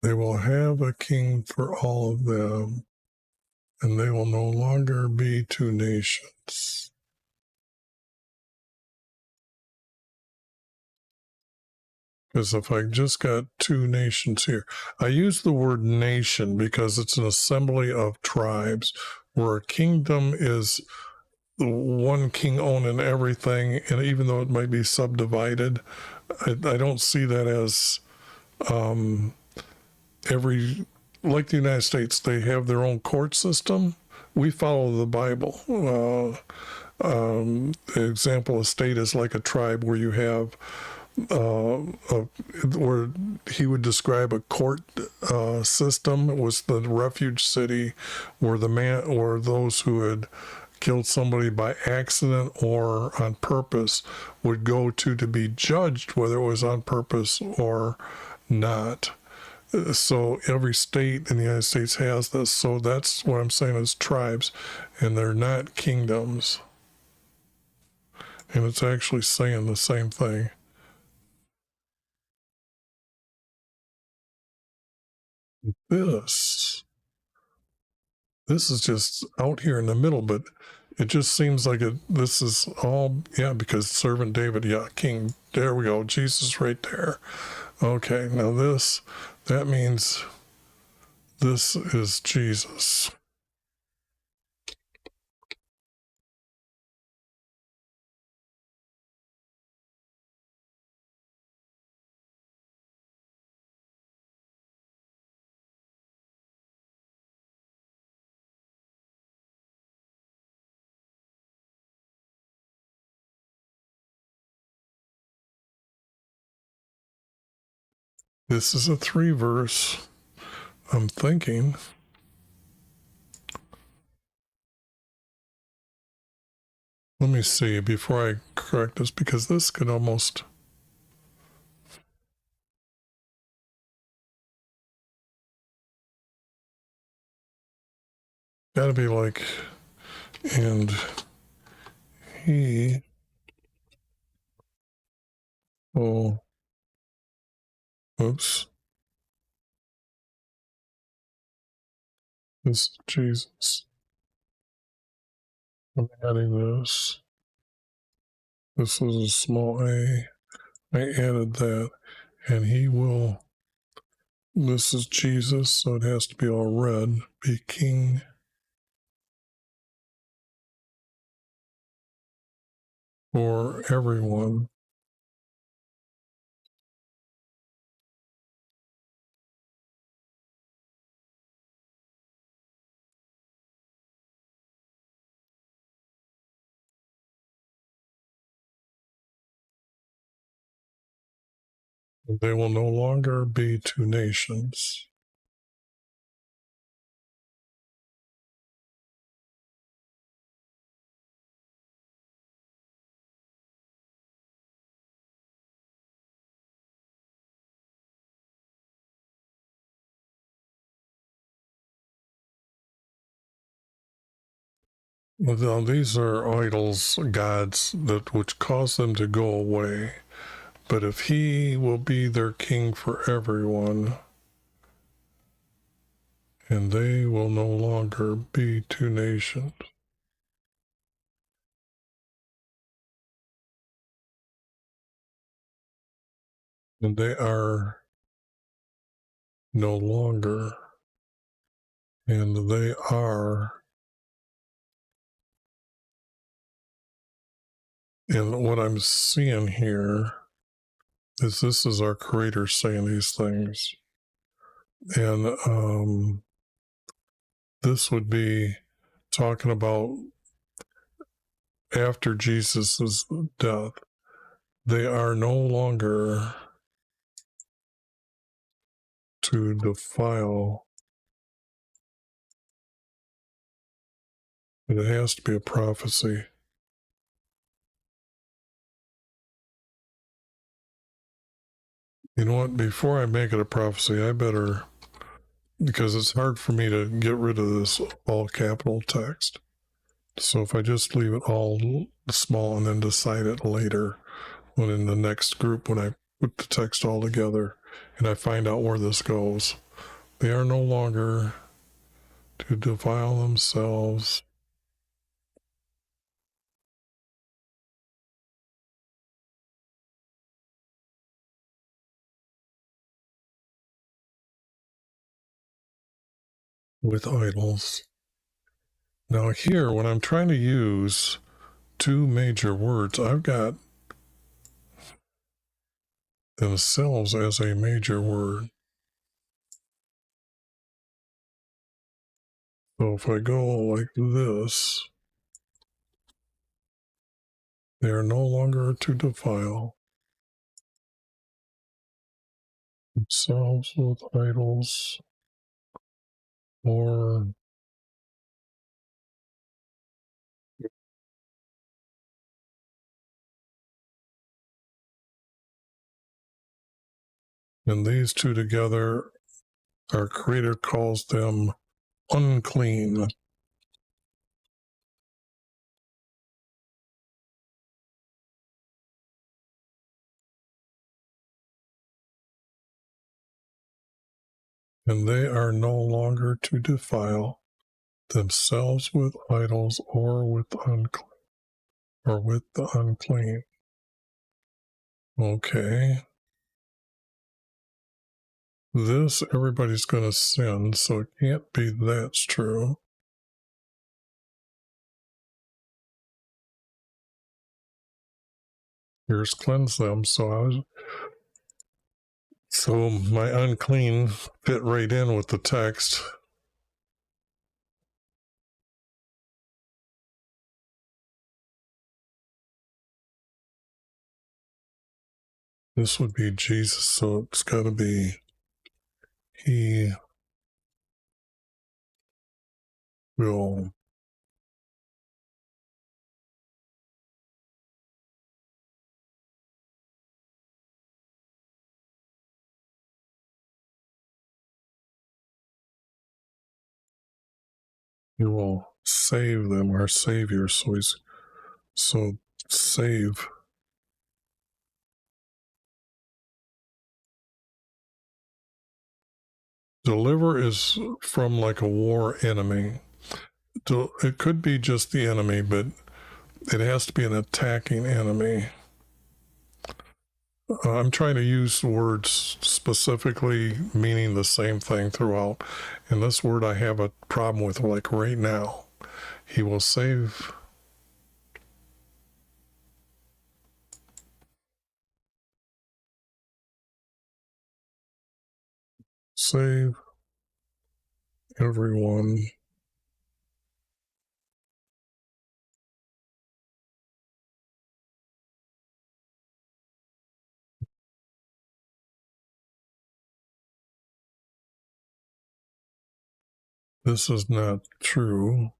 they will have a king for all of them, and they will no longer be two nations. Because if I just got two nations here, I use the word nation because it's an assembly of tribes, where a kingdom is the one king owning everything, and even though it might be subdivided, I don't see that as every, like the United States, they have their own court system. We follow the Bible. The example of state is like a tribe where you have where he would describe a court system. It was the refuge city where the man or those who had killed somebody by accident or on purpose would go to be judged, whether it was on purpose or not. So every state in the United States has this. So that's what I'm saying is tribes, and they're not kingdoms. And it's actually saying the same thing. This is just out here in the middle, but it just seems like this is all, yeah, because servant David, yeah, king, there we go, Jesus right there. Okay, now that means this is Jesus. This is a 3 verse. I'm thinking. Let me see before I correct this, because this could almost. Gotta be like, and he. Oh, oops. This is Jesus. I'm adding this. This is a small a. I added that. And he will. This is Jesus, so it has to be all red. Be king. For everyone. They will no longer be 2 nations. Now, these are idols, gods, that which cause them to go away. But if he will be their king for everyone, and they will no longer be 2 nations. And they are no longer, and they are. And what I'm seeing here is this is our Creator saying these things. And this would be talking about after Jesus' death. They are no longer to defile. But it has to be a prophecy. You know what? Before I make it a prophecy, I better, because it's hard for me to get rid of this all capital text. So if I just leave it all small and then decide it later, when in the next group, when I put the text all together and I find out where this goes, they are no longer to defile themselves with idols. Now here, when I'm trying to use 2 major words, I've got themselves as a major word. So if I go like this, they are no longer to defile themselves with idols or and these 2 together, our Creator calls them unclean. And they are no longer to defile themselves with idols or with the unclean. Okay. This everybody's going to sin, so it can't be that's true. Here's cleanse them, so my unclean fit right in with the text. This would be Jesus, so it's got to be he will save them, our Savior. So save. Deliver is from like a war enemy. It could be just the enemy, but it has to be an attacking enemy. I'm trying to use words specifically meaning the same thing throughout. And this word I have a problem with, like right now. He will save. Save everyone. This is not true.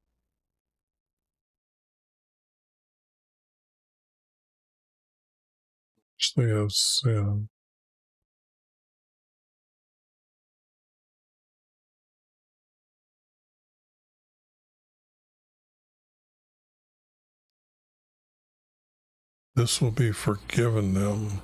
They have sinned. This will be forgiven them.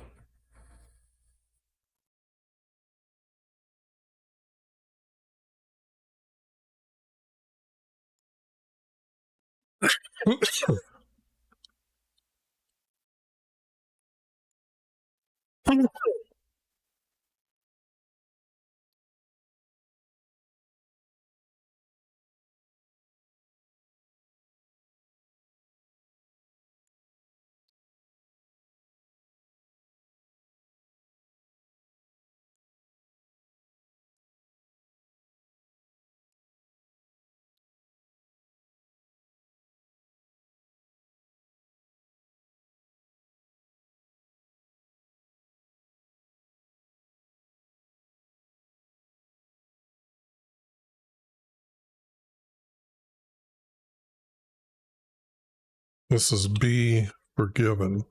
This is be forgiven.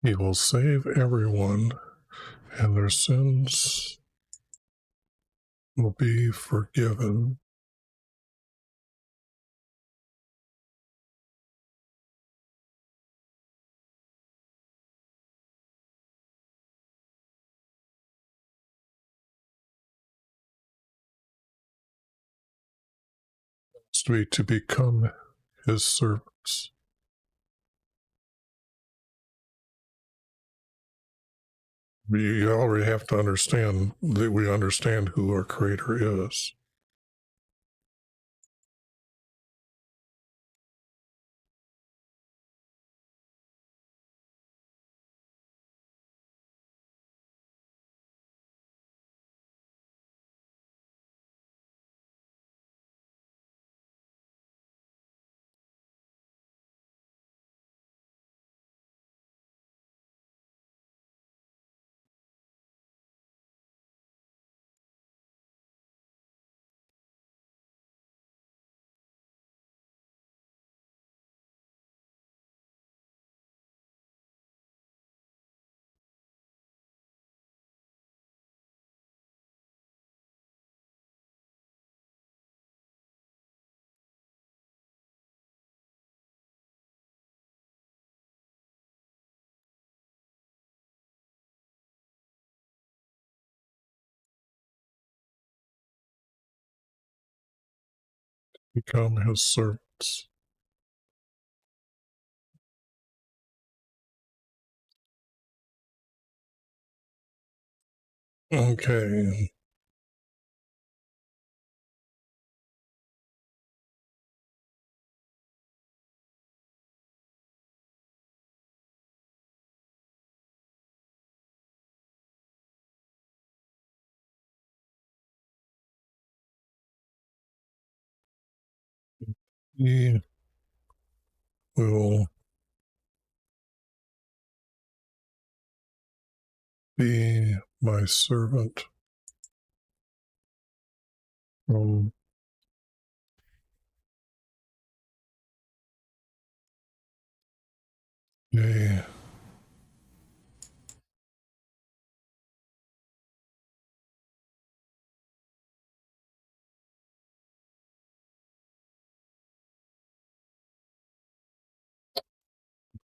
He will save everyone, and their sins will be forgiven. To become his servants. We already have to understand that we understand who our Creator is. become his servants. Okay. He will be my servant from day.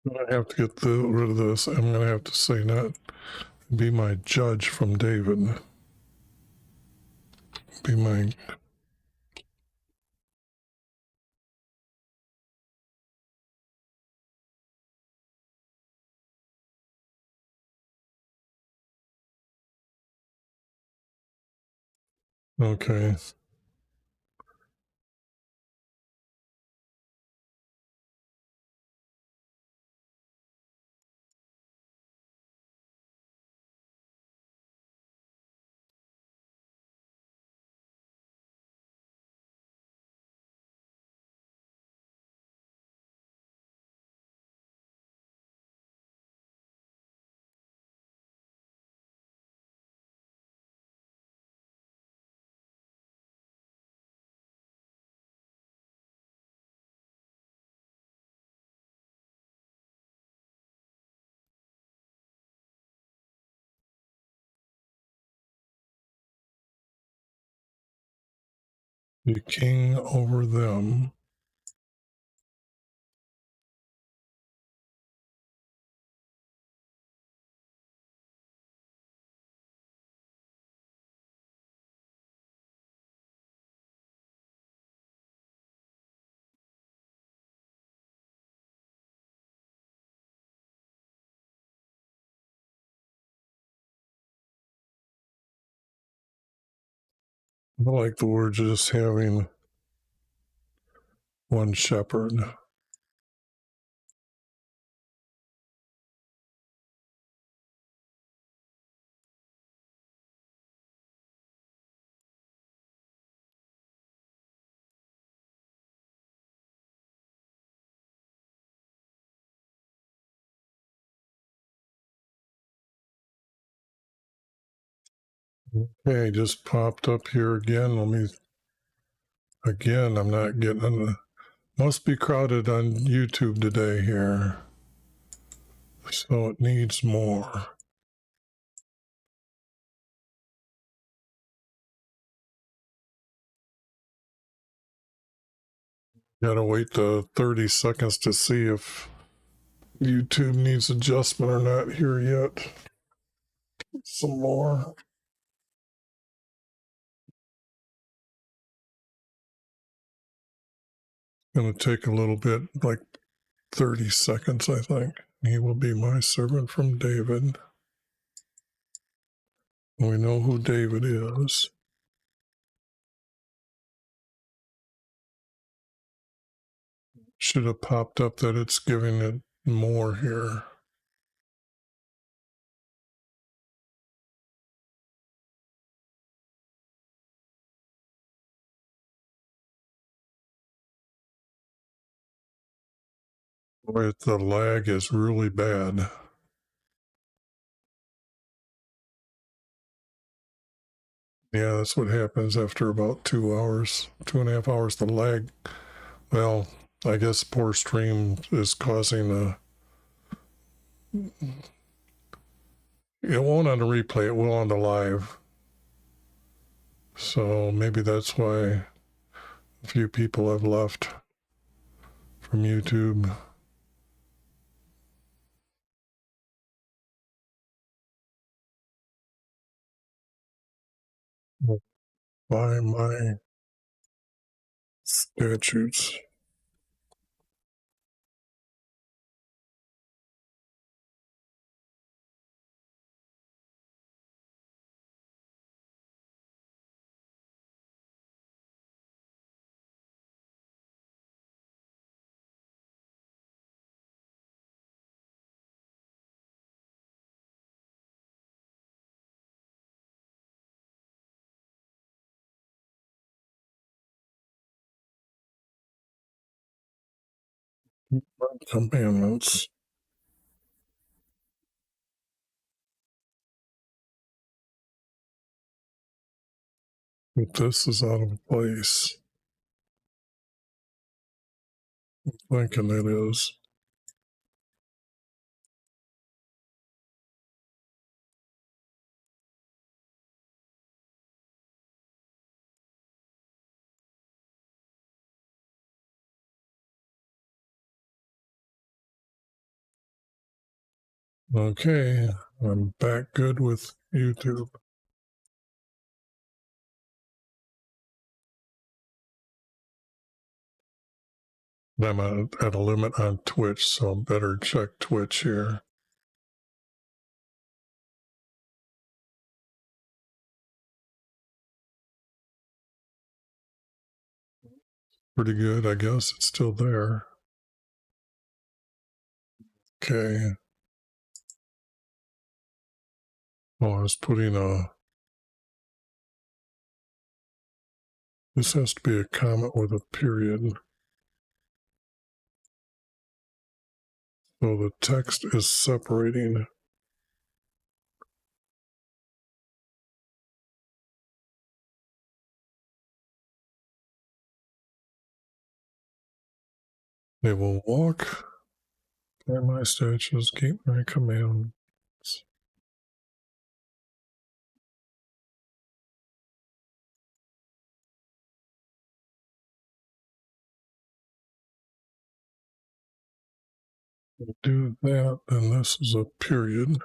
I'm gonna have to get rid of this. I'm gonna have to say not be my judge from David. Be my okay. Be king over them. I like the word just having one shepherd. Okay, just popped up here again. Let me again. I'm not getting the. Must be crowded on YouTube today here, so it needs more. Gotta wait the 30 seconds to see if YouTube needs adjustment or not here yet. Some more. Gonna take a little bit, like 30 seconds, I think. He will be my servant from David. We know who David is. Should have popped up that it's giving it more here. Boy, the lag is really bad. Yeah, that's what happens after about 2 hours, 2.5 hours. The lag, well, I guess poor stream is causing it won't on the replay, it will on the live. So maybe that's why a few people have left from YouTube. By my statutes. Commandments. But this is out of place. I'm thinking it is. Okay, I'm back good with YouTube. I'm at a limit on Twitch, so I better check Twitch here. Pretty good, I guess. It's still there. Okay. Oh, I was putting this has to be a comment with a period. So the text is separating. They will walk by my statutes, keep my commandments. Do that, and this is a period.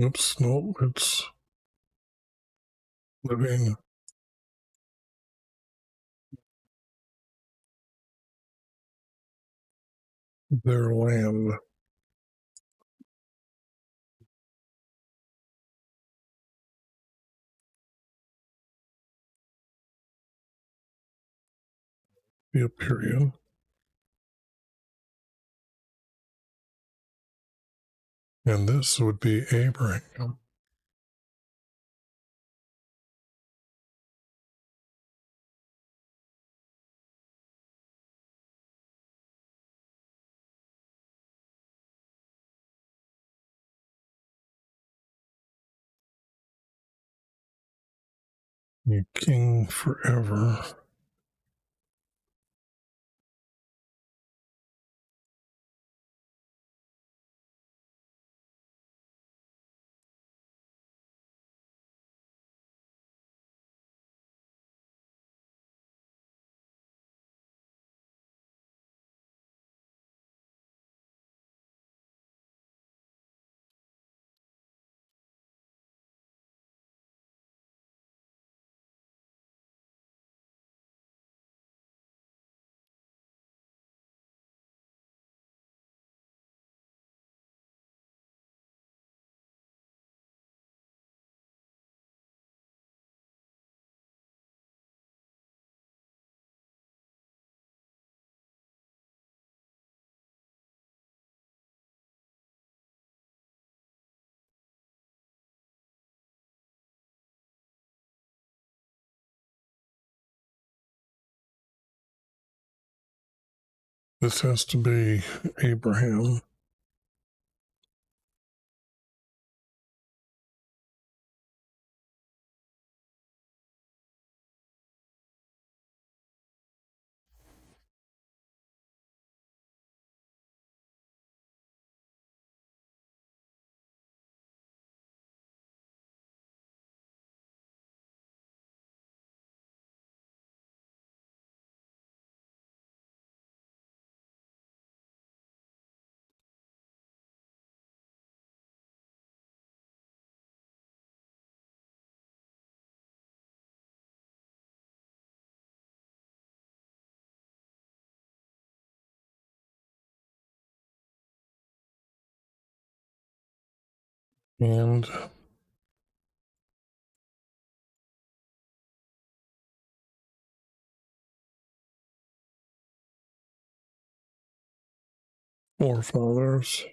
Oops, nope, it's living their land. Be a period. And this would be Abraham. Be king forever. This has to be Abraham. And forefathers.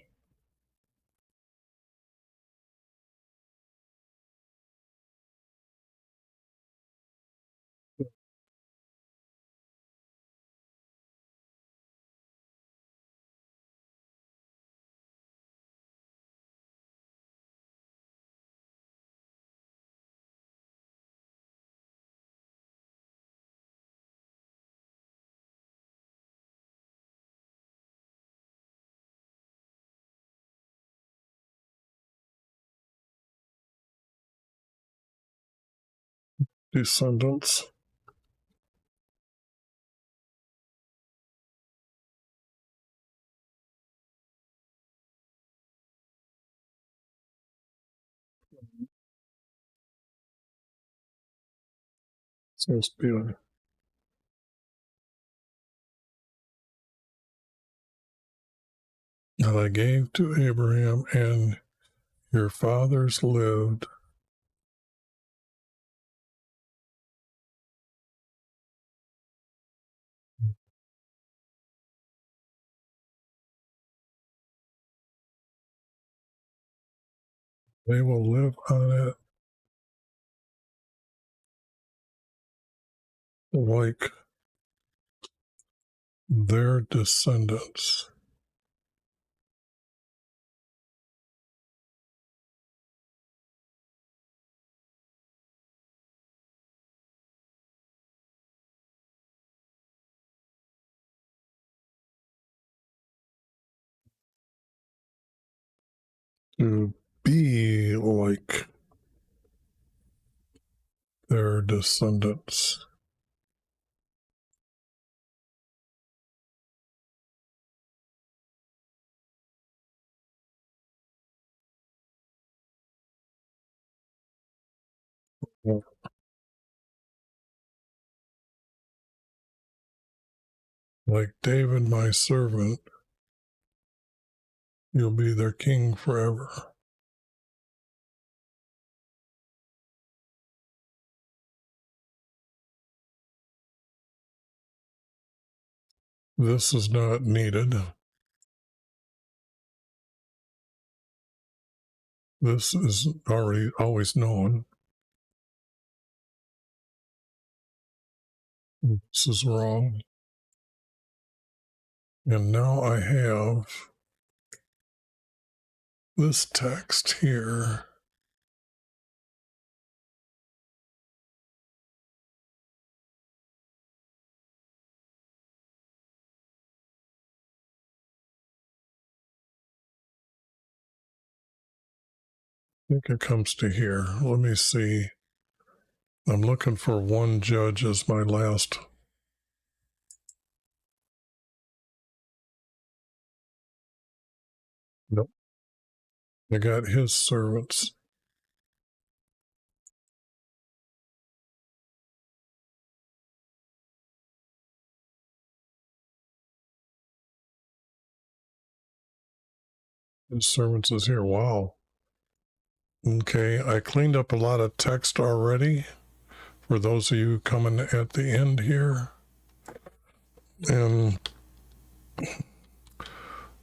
Descendants. Says Peter. That I gave to Abraham, and your fathers lived. They will live on it like their descendants. To be like their descendants. Like David, my servant, you'll be their king forever. This is not needed. This is already always known. This is wrong. And now I have this text here. I think it comes to here. Let me see. I'm looking for one judge as my last. Nope. I got his servants. His servants is here. Wow. Okay, I cleaned up a lot of text already for those of you coming at the end here. And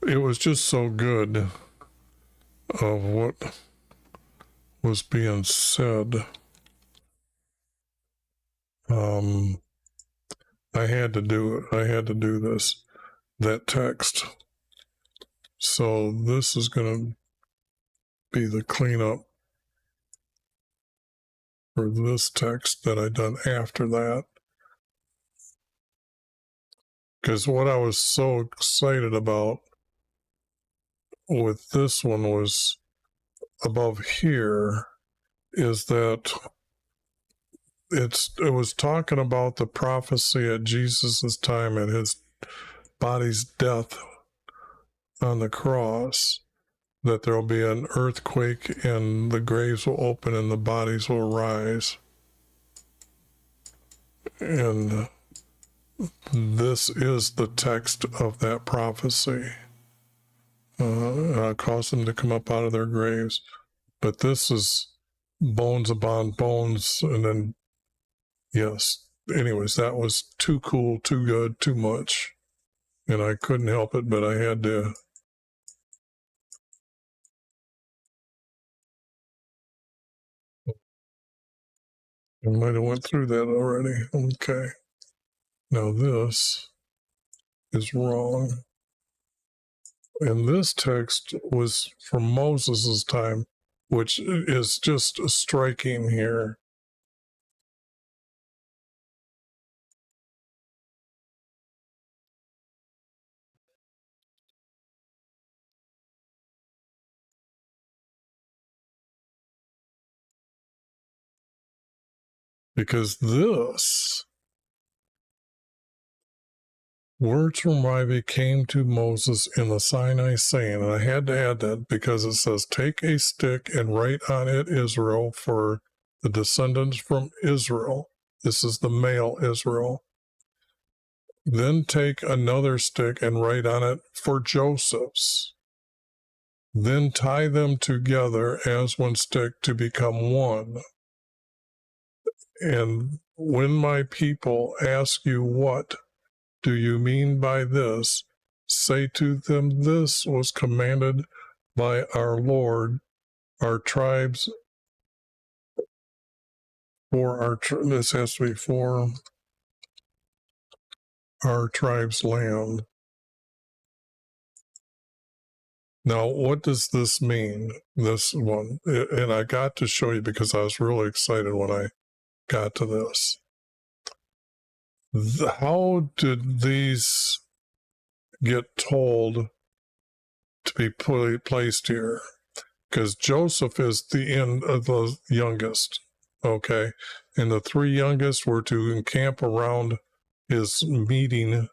it was just so good of what was being said. I had to do it. I had to do that text. So this is going to be the cleanup for this text that I done after that. Because what I was so excited about with this one was above here is that it was talking about the prophecy at Jesus's time at his body's death on the cross, that there will be an earthquake and the graves will open and the bodies will rise. And this is the text of that prophecy. Cause them to come up out of their graves. But this is bones upon bones, and then, yes. Anyways, that was too cool, too good, too much. And I couldn't help it, but I had to. I might have went through that already. Okay. Now this is wrong. And this text was from Moses's time, which is just striking here. Because this words from YHVH came to Moses in the Sinai saying, and I had to add that because it says, take a stick and write on it Israel for the descendants from Israel. This is the male Israel. Then take another stick and write on it for Joseph's. Then tie them together as one stick to become one. And when my people ask you, what do you mean by this? Say to them, this was commanded by our Lord, our tribes, this has to be for our tribes' land. Now, what does this mean, this one? And I got to show you because I was really excited when I got to this. How did these get told to be placed here? Because Joseph is the end of the youngest, okay? And the three youngest were to encamp around his meeting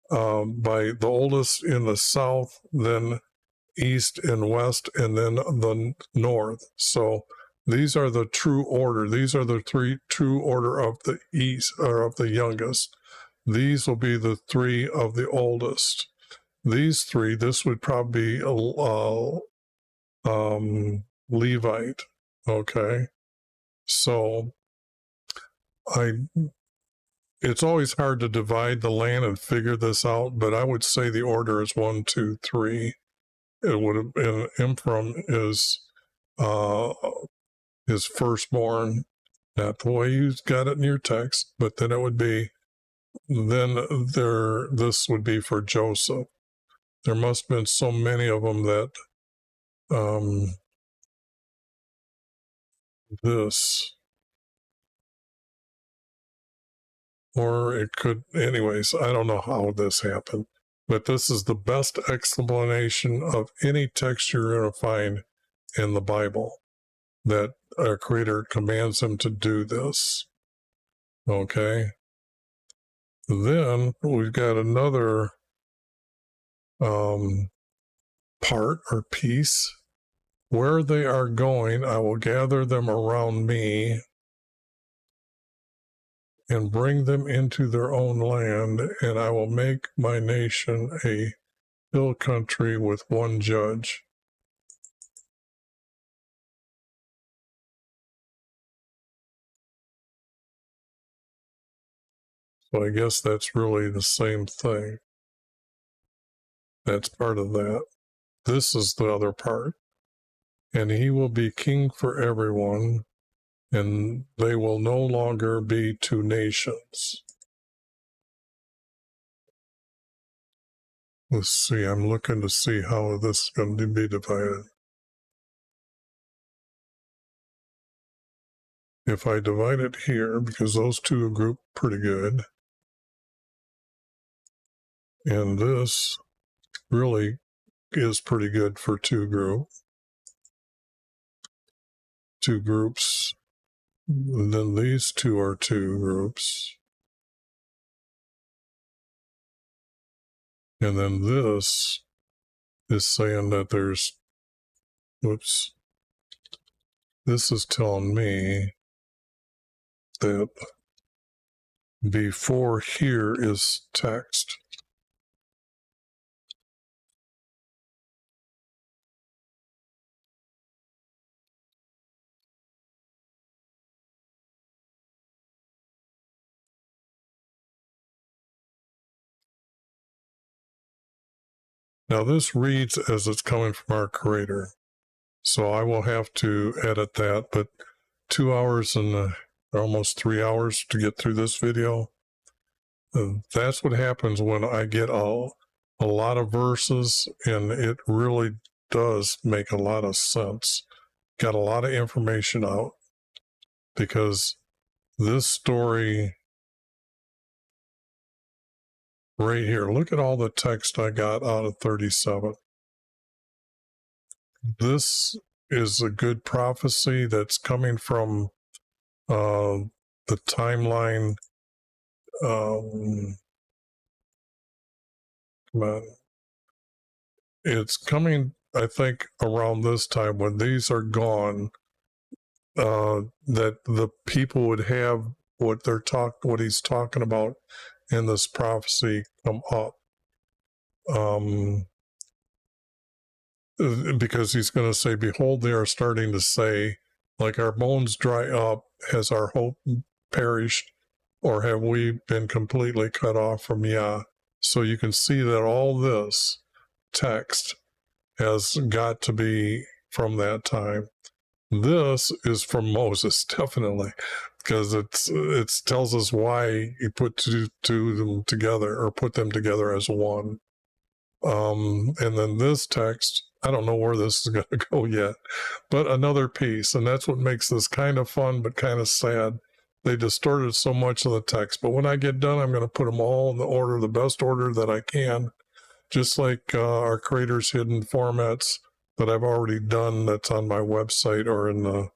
by the oldest in the south, then east and west, and then the north. So these are the true order. These are the three true order of the east, or of the youngest. These will be the three of the oldest. These three, this would probably be Levite. Okay. So it's always hard to divide the land and figure this out, but I would say the order is 1, 2, 3. It would have been Ephraim is his firstborn, not the way you got it in your text, but then it would be, this would be for Joseph. There must have been so many of them that this, or it could, anyways, I don't know how this happened, but this is the best explanation of any text you're going to find in the Bible, that our Creator commands him to do this. Okay. Then we've got another part or piece. Where they are going, I will gather them around me and bring them into their own land, and I will make my nation a hill country with one judge. So I guess that's really the same thing. That's part of that. This is the other part. And he will be king for everyone, and they will no longer be two nations. Let's see, I'm looking to see how this is going to be divided. If I divide it here, because those two are grouped pretty good, and this really is pretty good for two groups. And then these two are two groups. And then this is saying that there's, whoops, this is telling me that before here is text. Now this reads as it's coming from our Creator, so I will have to edit that, but 2 hours and almost 3 hours to get through this video. That's what happens when I get a lot of verses, and it really does make a lot of sense. Got a lot of information out, because this story right here, look at all the text I got out of 37. This is a good prophecy that's coming from the timeline. Come on. It's coming, I think, around this time when these are gone, that the people would have what he's talking about in this prophecy come up. Because he's going to say, behold, they are starting to say, like our bones dry up, has our hope perished, or have we been completely cut off from Yah? So you can see that all this text has got to be from that time. This is from Moses, definitely, because it tells us why he put two them together, or put them together as one. And then this text, I don't know where this is going to go yet, but another piece, and that's what makes this kind of fun but kind of sad. They distorted so much of the text, but when I get done, I'm going to put them all in the order, the best order that I can, just like our Creator's hidden formats that I've already done, that's on my website or in the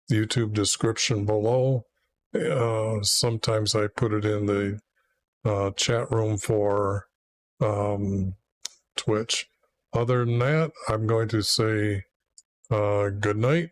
YouTube description below. Sometimes I put it in the chat room for Twitch. Other than that, I'm going to say good night.